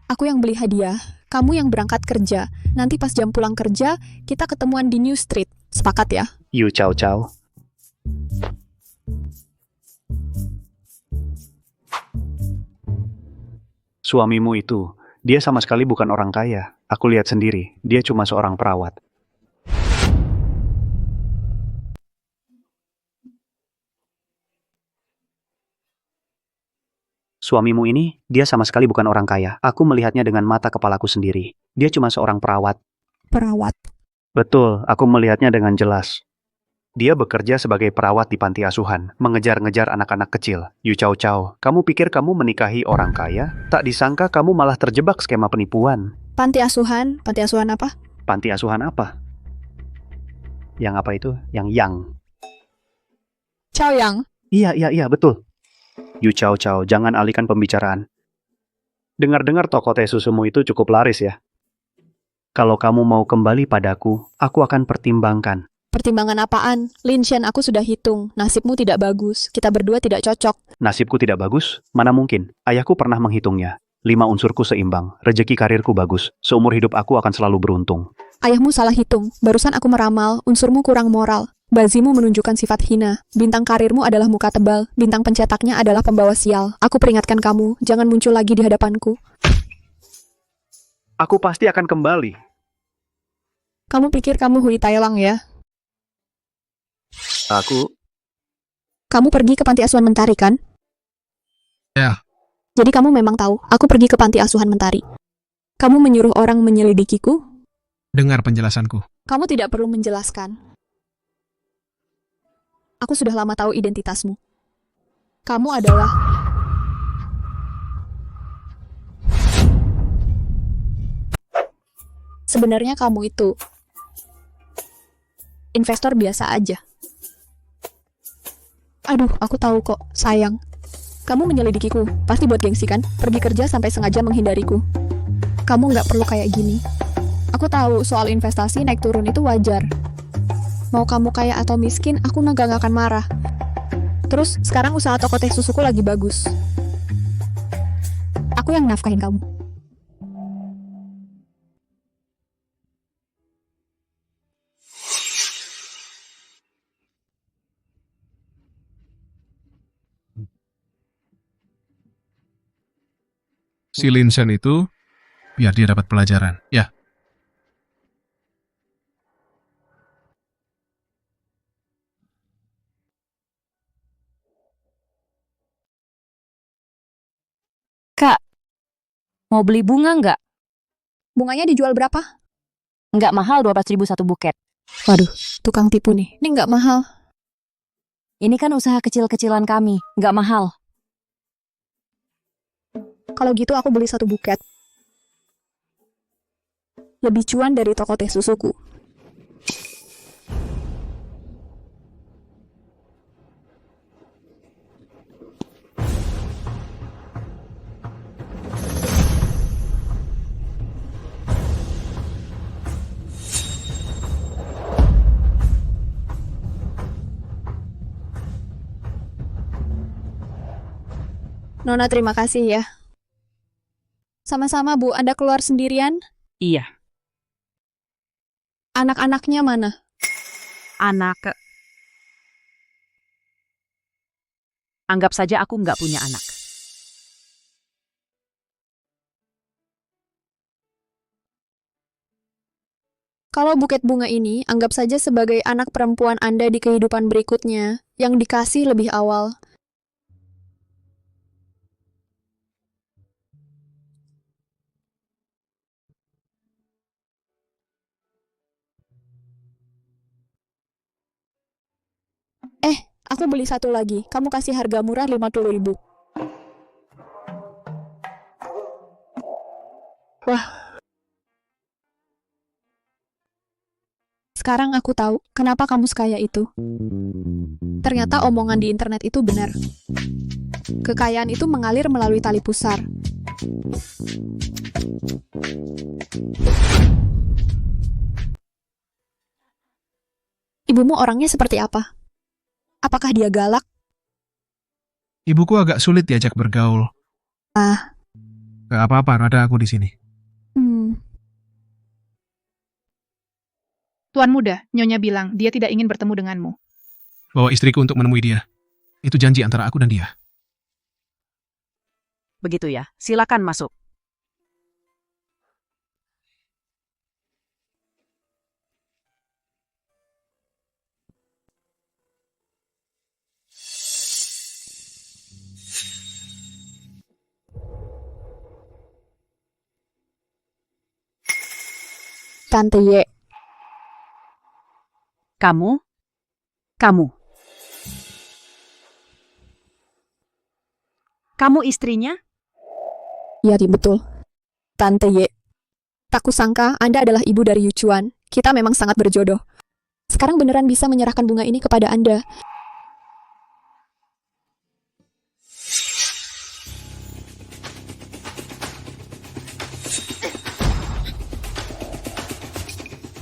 Aku yang beli hadiah, kamu yang berangkat kerja. Nanti pas jam pulang kerja, kita ketemuan di New Street. Sepakat ya? Yu Chow Chow. Suamimu itu, dia sama sekali bukan orang kaya. Aku lihat sendiri, dia cuma seorang perawat. Suamimu ini, dia sama sekali bukan orang kaya. Aku melihatnya dengan mata kepalaku sendiri. Dia cuma seorang perawat. Perawat? Betul, aku melihatnya dengan jelas. Dia bekerja sebagai perawat di panti asuhan, mengejar-ngejar anak-anak kecil. Yu Chow Chow, kamu pikir kamu menikahi orang kaya? Tak disangka kamu malah terjebak skema penipuan. Panti asuhan? Panti asuhan apa? Panti asuhan apa? Yang apa itu? Yang. Chow Yang? Iya, betul. Yu Chow Chow, jangan alihkan pembicaraan. Dengar-dengar toko teh susumu itu cukup laris ya? Kalau kamu mau kembali padaku, aku akan pertimbangkan. Pertimbangan apaan? Lin Shen, aku sudah hitung. Nasibmu tidak bagus. Kita berdua tidak cocok. Nasibku tidak bagus? Mana mungkin? Ayahku pernah menghitungnya. 5 unsurku seimbang. Rezeki karirku bagus. Seumur hidup aku akan selalu beruntung. Ayahmu salah hitung. Barusan aku meramal. Unsurmu kurang moral. Bazimu menunjukkan sifat hina. Bintang karirmu adalah muka tebal. Bintang pencetaknya adalah pembawa sial. Aku peringatkan kamu. Jangan muncul lagi di hadapanku. Aku pasti akan kembali. Kamu pikir kamu Hui Tailang ya? Kamu pergi ke panti asuhan Mentari, kan? Ya. Jadi kamu memang tahu, aku pergi ke panti asuhan Mentari. Kamu menyuruh orang menyelidikiku? Dengar penjelasanku. Kamu tidak perlu menjelaskan. Aku sudah lama tahu identitasmu. Kamu adalah... Sebenarnya kamu itu... investor biasa aja. Aduh, aku tahu kok, sayang. Kamu menyelidikiku, pasti buat gengsi kan? Pergi kerja sampai sengaja menghindariku. Kamu nggak perlu kayak gini. Aku tahu soal investasi naik turun itu wajar. Mau kamu kaya atau miskin, aku nggak akan marah. Terus, sekarang usaha toko teh susuku lagi bagus. Aku yang nafkahin kamu. Si Linsen itu, biar dia dapat pelajaran. Ya. Kak, mau beli bunga nggak? Bunganya dijual berapa? Nggak mahal, 12.000 satu buket. Waduh, tukang tipu nih. Ini nggak mahal. Ini kan usaha kecil-kecilan kami, nggak mahal. Kalau gitu aku beli 1 buket. Lebih cuan dari toko teh susuku. Nona, terima kasih ya. Sama-sama, Bu. Anda keluar sendirian? Iya. Anak-anaknya mana? Anggap saja aku nggak punya anak. Kalau buket bunga ini, anggap saja sebagai anak perempuan Anda di kehidupan berikutnya, yang dikasih lebih awal. Aku beli 1 lagi. Kamu kasih harga murah 50.000. Wah. Sekarang aku tahu kenapa kamu sekaya itu. Ternyata omongan di internet itu benar. Kekayaan itu mengalir melalui tali pusar. Ibumu orangnya seperti apa? Apakah dia galak? Ibuku agak sulit diajak bergaul. Gak apa-apa, ada aku di sini. Tuan Muda, Nyonya bilang dia tidak ingin bertemu denganmu. Bawa istriku untuk menemui dia. Itu janji antara aku dan dia. Begitu ya, silakan masuk. Tante Ye. Kamu? Kamu istrinya? Ya, betul. Tante Ye. Tak kusangka Anda adalah ibu dari Yuchuan. Kita memang sangat berjodoh. Sekarang beneran bisa menyerahkan bunga ini kepada Anda.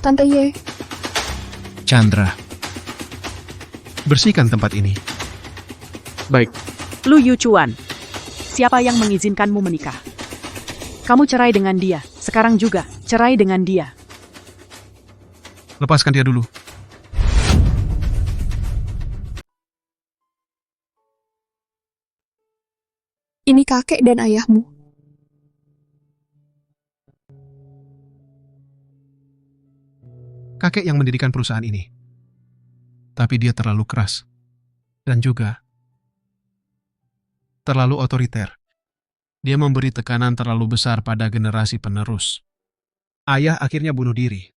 Tante Ye. Chandra. Bersihkan tempat ini. Baik. Lu Yuchuan. Siapa yang mengizinkanmu menikah? Kamu cerai dengan dia. Sekarang juga, cerai dengan dia. Lepaskan dia dulu. Ini kakek dan ayahmu. Kakek yang mendirikan perusahaan ini. Tapi dia terlalu keras. Dan juga terlalu otoriter. Dia memberi tekanan terlalu besar pada generasi penerus. Ayah akhirnya bunuh diri.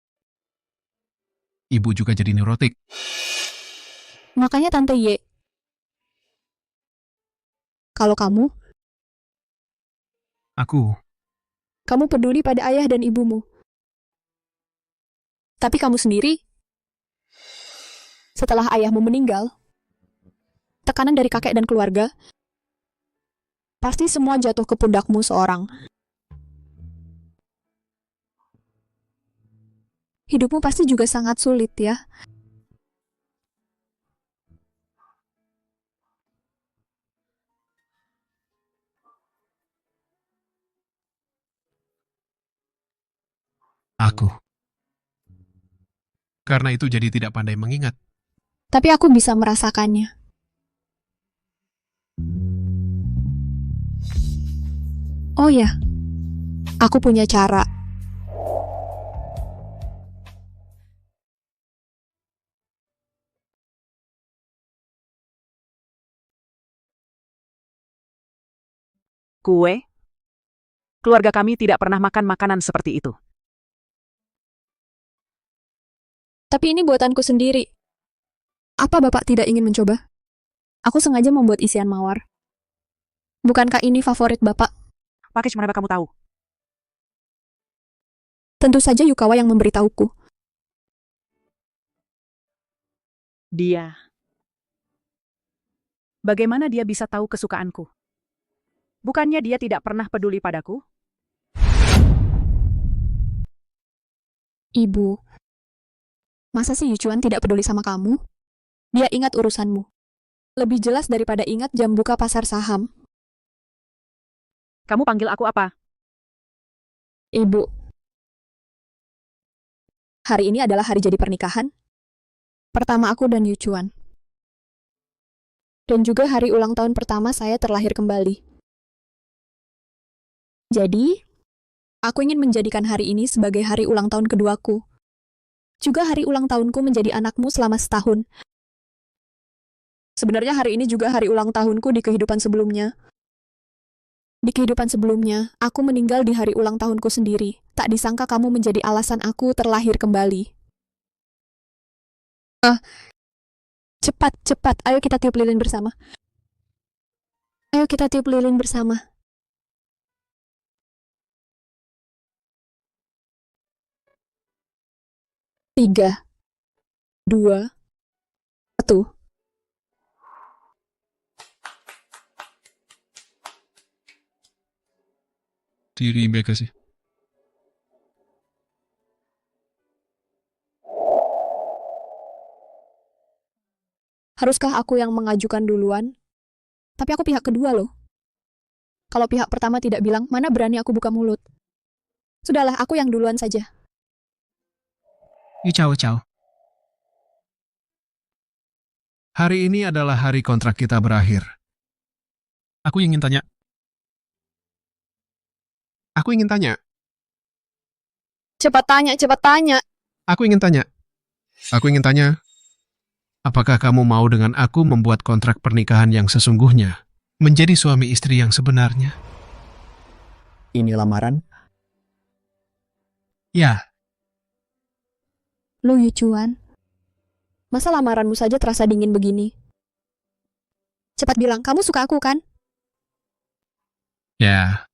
Ibu juga jadi neurotik. Makanya Tante Ye. Kalau kamu peduli pada ayah dan ibumu. Tapi kamu sendiri, setelah ayahmu meninggal, tekanan dari kakek dan keluarga, pasti semua jatuh ke pundakmu seorang. Hidupmu pasti juga sangat sulit ya. Aku. Karena itu jadi tidak pandai mengingat. Tapi aku bisa merasakannya. Oh ya, aku punya cara. Kue? Keluarga kami tidak pernah makan makanan seperti itu. Tapi ini buatanku sendiri. Apa Bapak tidak ingin mencoba? Aku sengaja membuat isian mawar. Bukankah ini favorit Bapak? Pakai mana kamu tahu? Tentu saja Yukawa yang memberitahuku. Dia. Bagaimana dia bisa tahu kesukaanku? Bukannya dia tidak pernah peduli padaku? Ibu, masa sih Yuchuan tidak peduli sama kamu? Dia ingat urusanmu. Lebih jelas daripada ingat jam buka pasar saham. Kamu panggil aku apa? Ibu. Hari ini adalah hari jadi pernikahan. Pertama aku dan Yuchuan. Dan juga hari ulang tahun pertama saya terlahir kembali. Jadi, aku ingin menjadikan hari ini sebagai hari ulang tahun keduaku. Juga hari ulang tahunku menjadi anakmu selama setahun. Sebenarnya hari ini juga hari ulang tahunku di kehidupan sebelumnya. Di kehidupan sebelumnya, aku meninggal di hari ulang tahunku sendiri. Tak disangka kamu menjadi alasan aku terlahir kembali. Cepat, cepat. Ayo kita tiup lilin bersama. Ayo kita tiup lilin bersama. Tiga, dua, satu. Terima kasih. Haruskah aku yang mengajukan duluan? Tapi aku pihak kedua loh. Kalau pihak pertama tidak bilang, mana berani aku buka mulut. Sudahlah, aku yang duluan saja. Ciao. Hari ini adalah hari kontrak kita berakhir. Aku ingin tanya. Cepat tanya. Aku ingin tanya. Apakah kamu mau dengan aku membuat kontrak pernikahan yang sesungguhnya? Menjadi suami istri yang sebenarnya? Ini lamaran? Ya. Lu Yuchuan, masa lamaranmu saja terasa dingin begini? Cepat bilang, kamu suka aku kan? Ya.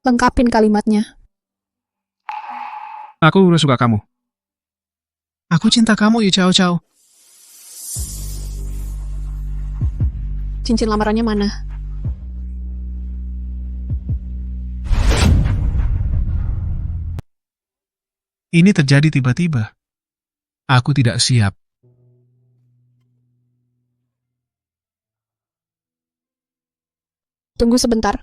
Lengkapin kalimatnya. Aku udah suka kamu. Aku cinta kamu, Ciao. Cincin lamarannya mana? Ini terjadi tiba-tiba. Aku tidak siap. Tunggu sebentar.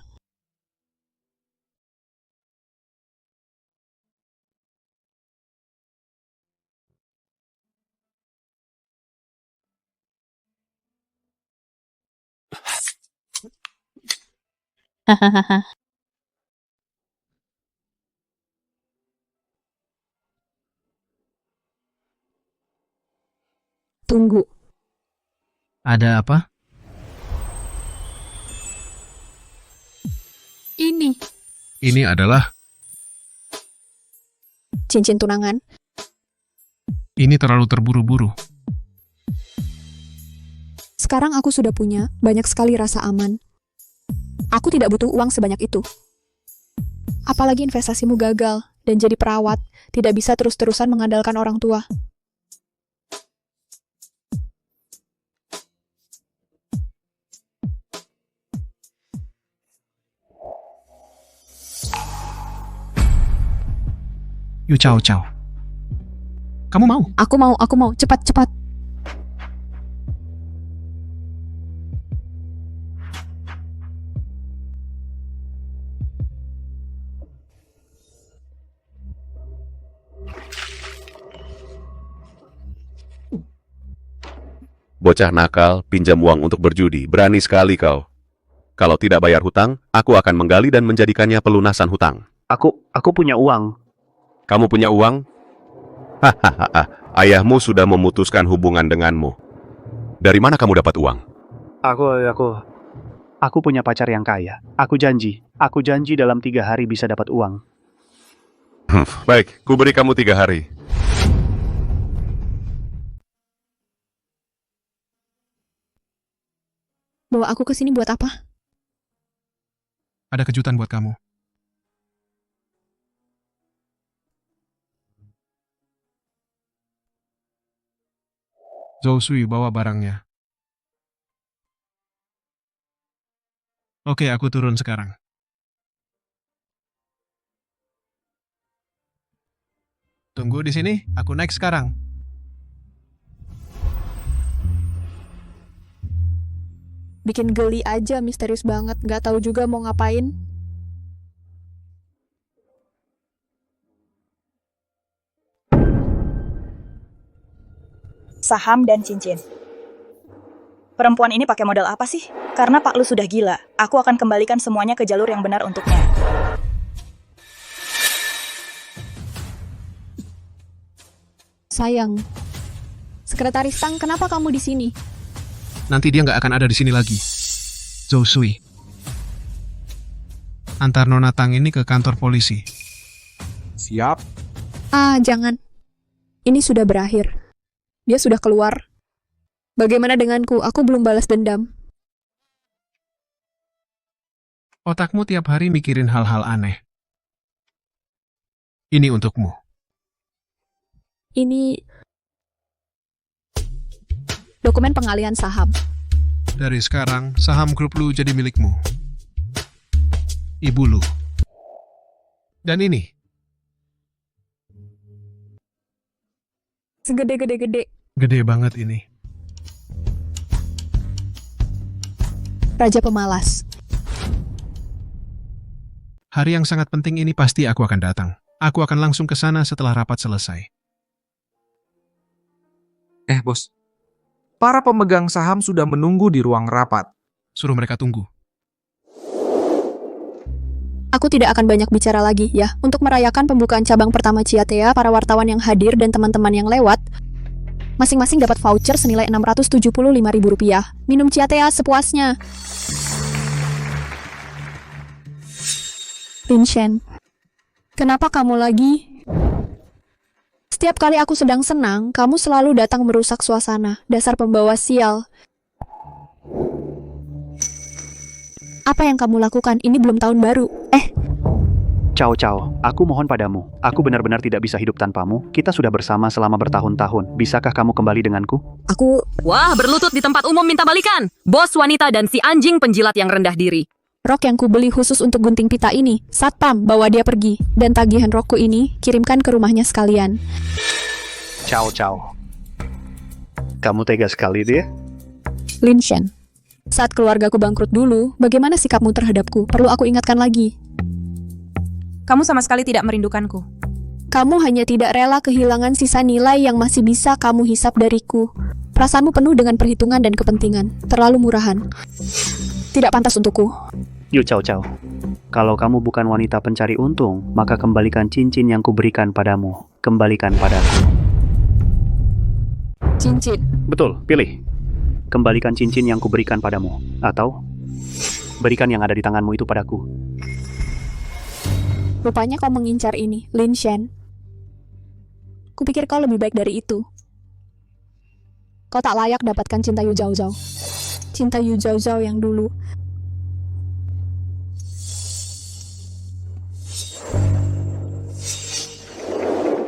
Hahaha. Tunggu. Ada apa? Ini adalah cincin tunangan. Ini terlalu terburu-buru. Sekarang aku sudah punya banyak sekali rasa aman. Aku tidak butuh uang sebanyak itu. Apalagi investasimu gagal dan jadi perawat, tidak bisa terus-terusan mengandalkan orang tua. Ciao. Kamu mau? Aku mau. Cepat. Bocah nakal, pinjam uang untuk berjudi. Berani sekali kau. Kalau tidak bayar hutang, aku akan menggali dan menjadikannya pelunasan hutang. Aku punya uang. Kamu punya uang? Hahaha, ayahmu sudah memutuskan hubungan denganmu. Dari mana kamu dapat uang? Aku punya pacar yang kaya. Aku janji dalam 3 hari bisa dapat uang. Baik, ku beri kamu 3 hari. Bawa aku ke sini buat apa? Ada kejutan buat kamu. Zhou Sui bawa barangnya. Oke, aku turun sekarang. Tunggu di sini, aku naik sekarang. Bikin geli aja, misterius banget. Gak tahu juga mau ngapain. Saham dan cincin. Perempuan ini pakai modal apa sih? Karena Pak Lu sudah gila. Aku akan kembalikan semuanya ke jalur yang benar untuknya. Sayang. Sekretaris Tang, kenapa kamu di sini? Nanti dia nggak akan ada di sini lagi. Zhou Sui. Antar Nona Tang ini ke kantor polisi. Siap. Jangan. Ini sudah berakhir. Dia sudah keluar. Bagaimana denganku? Aku belum balas dendam. Otakmu tiap hari mikirin hal-hal aneh. Ini untukmu. Ini dokumen pengalihan saham. Dari sekarang, saham grup Lu jadi milikmu. Ibu Lu. Dan ini. Segede-gede-gede. Gede banget ini. Raja Pemalas. Hari yang sangat penting ini pasti aku akan datang. Aku akan langsung ke sana setelah rapat selesai. Bos. Para pemegang saham sudah menunggu di ruang rapat. Suruh mereka tunggu. Aku tidak akan banyak bicara lagi ya. Untuk merayakan pembukaan cabang pertama Ciatea, para wartawan yang hadir dan teman-teman yang lewat, masing-masing dapat voucher senilai Rp675.000. Minum Ciatea sepuasnya. Lin Shen, kenapa kamu lagi? Setiap kali aku sedang senang, kamu selalu datang merusak suasana. Dasar pembawa sial. Apa yang kamu lakukan? Ini belum tahun baru. Cao, aku mohon padamu. Aku benar-benar tidak bisa hidup tanpamu. Kita sudah bersama selama bertahun-tahun. Bisakah kamu kembali denganku? Wah, berlutut di tempat umum minta balikan. Bos wanita dan si anjing penjilat yang rendah diri. Rok yang kubeli khusus untuk gunting pita ini. Satpam, bawa dia pergi. Dan tagihan rokku ini, kirimkan ke rumahnya sekalian. Cao. Kamu tega sekali dia. Lin Shen, saat keluargaku bangkrut dulu, bagaimana sikapmu terhadapku? Perlu aku ingatkan lagi. Kamu sama sekali tidak merindukanku. Kamu hanya tidak rela kehilangan sisa nilai yang masih bisa kamu hisap dariku. Perasaanmu penuh dengan perhitungan dan kepentingan. Terlalu murahan. Tidak pantas untukku. Yu Cao. Kalau kamu bukan wanita pencari untung, maka kembalikan cincin yang kuberikan padamu. Kembalikan padaku. Cincin? Betul, pilih. Kembalikan cincin yang kuberikan padamu. Atau, berikan yang ada di tanganmu itu padaku. Rupanya kau mengincar ini, Lin Shen. Kupikir kau lebih baik dari itu. Kau tak layak dapatkan cinta Yu Zhao Zhao. Cinta Yu Zhao Zhao yang dulu.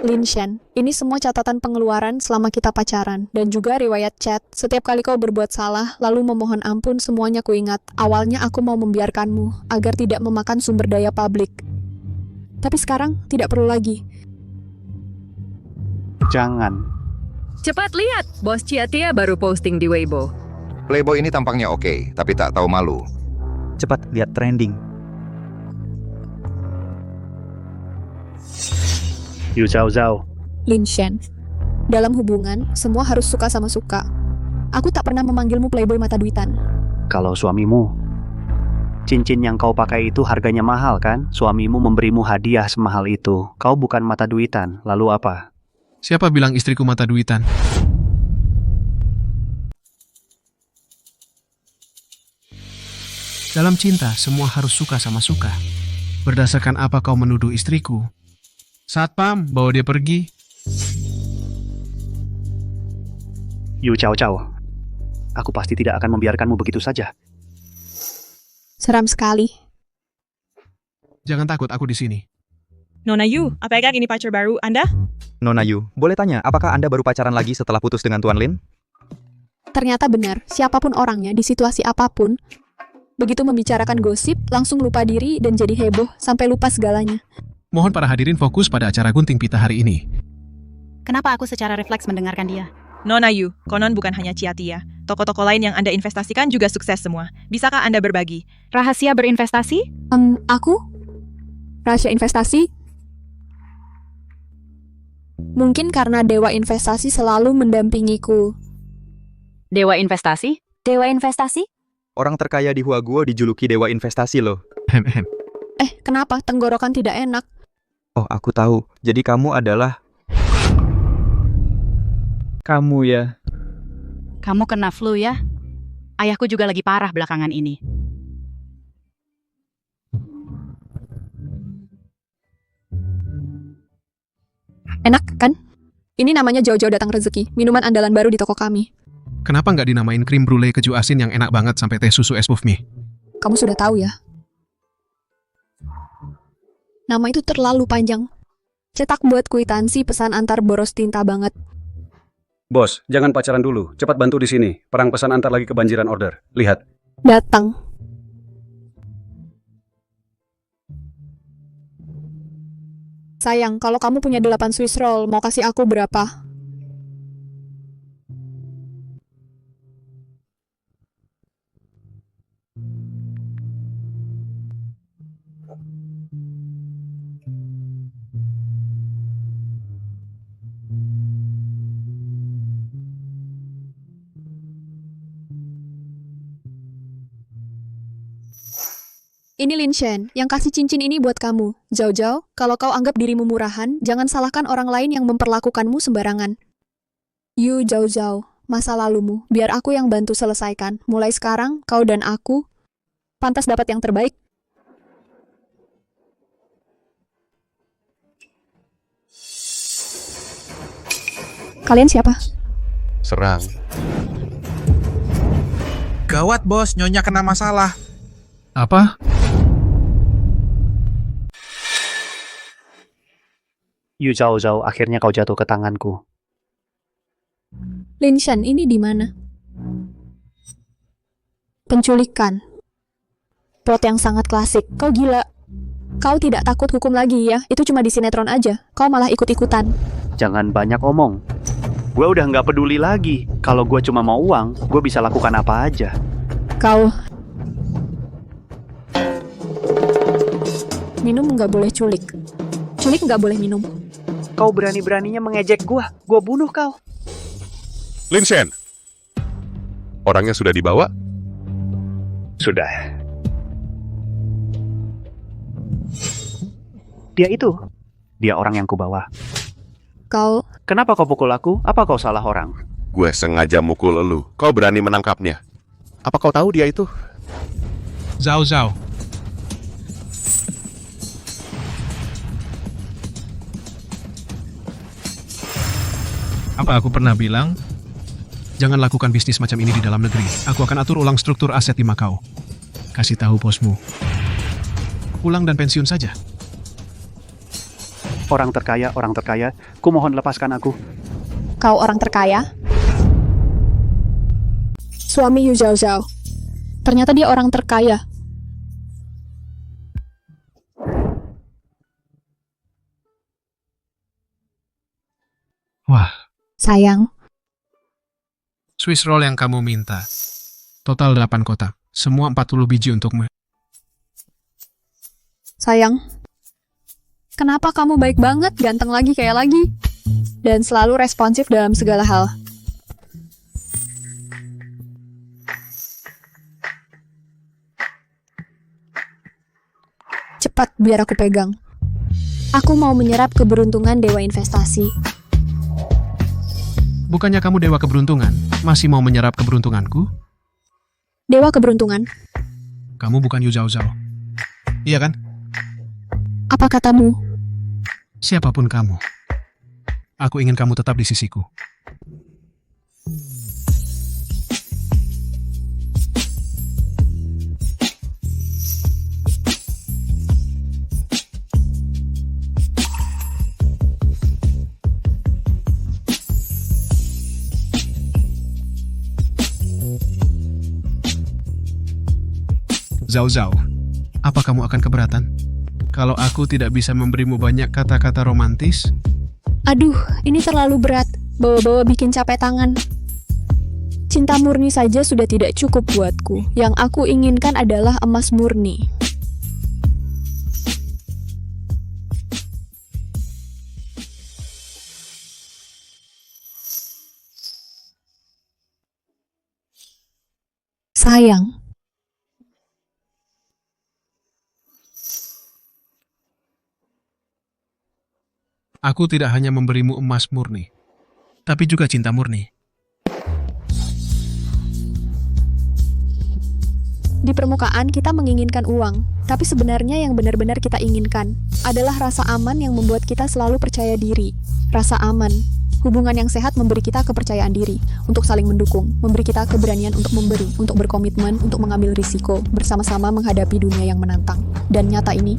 Lin Shen, ini semua catatan pengeluaran selama kita pacaran, dan juga riwayat chat. Setiap kali kau berbuat salah, lalu memohon ampun, semuanya kuingat. Awalnya aku mau membiarkanmu, agar tidak memakan sumber daya publik. Tapi sekarang, tidak perlu lagi. Jangan. Cepat lihat, Bos Ciatia baru posting di Weibo. Playboy ini tampaknya oke, tapi tak tahu malu. Cepat lihat trending. Yu Zhao Zhao. Lin Shen. Dalam hubungan, semua harus suka sama suka. Aku tak pernah memanggilmu playboy mata duitan. Kalau suamimu, cincin yang kau pakai itu harganya mahal kan? Suamimu memberimu hadiah semahal itu. Kau bukan mata duitan, lalu apa? Siapa bilang istriku mata duitan? Dalam cinta, semua harus suka sama suka. Berdasarkan apa kau menuduh istriku? Satpam, bawa dia pergi. Yu Chao Chao. Aku pasti tidak akan membiarkanmu begitu saja. Seram sekali. Jangan takut, aku di sini. Nona Yu, apakah ini pacar baru Anda? Nona Yu, boleh tanya, apakah Anda baru pacaran lagi setelah putus dengan Tuan Lin? Ternyata benar, siapapun orangnya, di situasi apapun, begitu membicarakan gosip, langsung lupa diri dan jadi heboh, sampai lupa segalanya. Mohon para hadirin fokus pada acara gunting pita hari ini. Kenapa aku secara refleks mendengarkan dia? Nona Yu, konon bukan hanya Ciatia. Toko-toko lain yang Anda investasikan juga sukses semua. Bisakah Anda berbagi? Rahasia berinvestasi? Aku? Rahasia investasi? Mungkin karena dewa investasi selalu mendampingiku. Dewa investasi? Dewa investasi? Orang terkaya di Huaguo dijuluki dewa investasi loh. Kenapa? Tenggorokan tidak enak. Oh, aku tahu. Jadi kamu adalah... Kamu ya. Kamu kena flu ya? Ayahku juga lagi parah belakangan ini. Enak kan? Ini namanya jauh-jauh datang rezeki. Minuman andalan baru di toko kami. Kenapa nggak dinamain krim brulee keju asin yang enak banget sampai teh susu es puff mie? Kamu sudah tahu ya? Nama itu terlalu panjang. Cetak buat kwitansi pesan antar boros tinta banget. Bos, jangan pacaran dulu. Cepat bantu di sini. Perang pesan antar lagi kebanjiran order. Lihat. Datang. Sayang, kalau kamu punya 8 Swiss roll, mau kasih aku berapa? Ini Lin Shen, yang kasih cincin ini buat kamu. Zhao Zhao, kalau kau anggap dirimu murahan, jangan salahkan orang lain yang memperlakukanmu sembarangan. Yu Zhao Zhao, masa lalumu, biar aku yang bantu selesaikan. Mulai sekarang, kau dan aku pantas dapat yang terbaik. Kalian siapa? Serang. Gawat bos, Nyonya kena masalah. Apa? Yu Zhao Zhao, akhirnya kau jatuh ke tanganku. Lin Shen, ini di mana? Penculikan. Plot yang sangat klasik. Kau gila. Kau tidak takut hukum lagi ya? Itu cuma di sinetron aja. Kau malah ikut-ikutan. Jangan banyak omong. Gue udah nggak peduli lagi. Kalau gue cuma mau uang, gue bisa lakukan apa aja. Kau... Minum nggak boleh culik. Culik nggak boleh minum. Kau berani-beraninya mengejek gua bunuh kau. Lin Shen, orangnya sudah dibawa? Sudah. Dia itu. Dia orang yang kubawa. Kau... Kenapa kau pukul aku? Apa kau salah orang? Gue sengaja mukul elu. Kau berani menangkapnya. Apa kau tahu dia itu? Zhao Zhao. Apa aku pernah bilang, jangan lakukan bisnis macam ini di dalam negeri. Aku akan atur ulang struktur aset di Makau. Kasih tahu bosmu. Pulang dan pensiun saja. Orang terkaya, kumohon lepaskan aku. Kau orang terkaya? Suami Yu Zhao Zhao. Ternyata dia orang terkaya. Wah, Sayang, Swiss roll yang kamu minta. Total 8 kotak. Semua 40 biji untukmu. sayang. Kenapa kamu baik banget, ganteng lagi kayak lagi? Dan selalu responsif dalam segala hal. Cepat, biar aku pegang. Aku mau menyerap keberuntungan dewa investasi. Bukannya kamu dewa keberuntungan? Masih mau menyerap keberuntunganku? Dewa keberuntungan? Kamu bukan Yu Zhao Zhao. Iya kan? Apa katamu? Siapapun kamu. Aku ingin kamu tetap di sisiku. Zhao Zhao, apa kamu akan keberatan? Kalau aku tidak bisa memberimu banyak kata-kata romantis? Aduh, ini terlalu berat. Bawa-bawa bikin capek tangan. Cinta murni saja sudah tidak cukup buatku. Yang aku inginkan adalah emas murni. Sayang. Aku tidak hanya memberimu emas murni, tapi juga cinta murni. Di permukaan kita menginginkan uang, tapi sebenarnya yang benar-benar kita inginkan adalah rasa aman yang membuat kita selalu percaya diri. Rasa aman, hubungan yang sehat memberi kita kepercayaan diri untuk saling mendukung, memberi kita keberanian untuk memberi, untuk berkomitmen, untuk mengambil risiko, bersama-sama menghadapi dunia yang menantang. Dan nyata ini,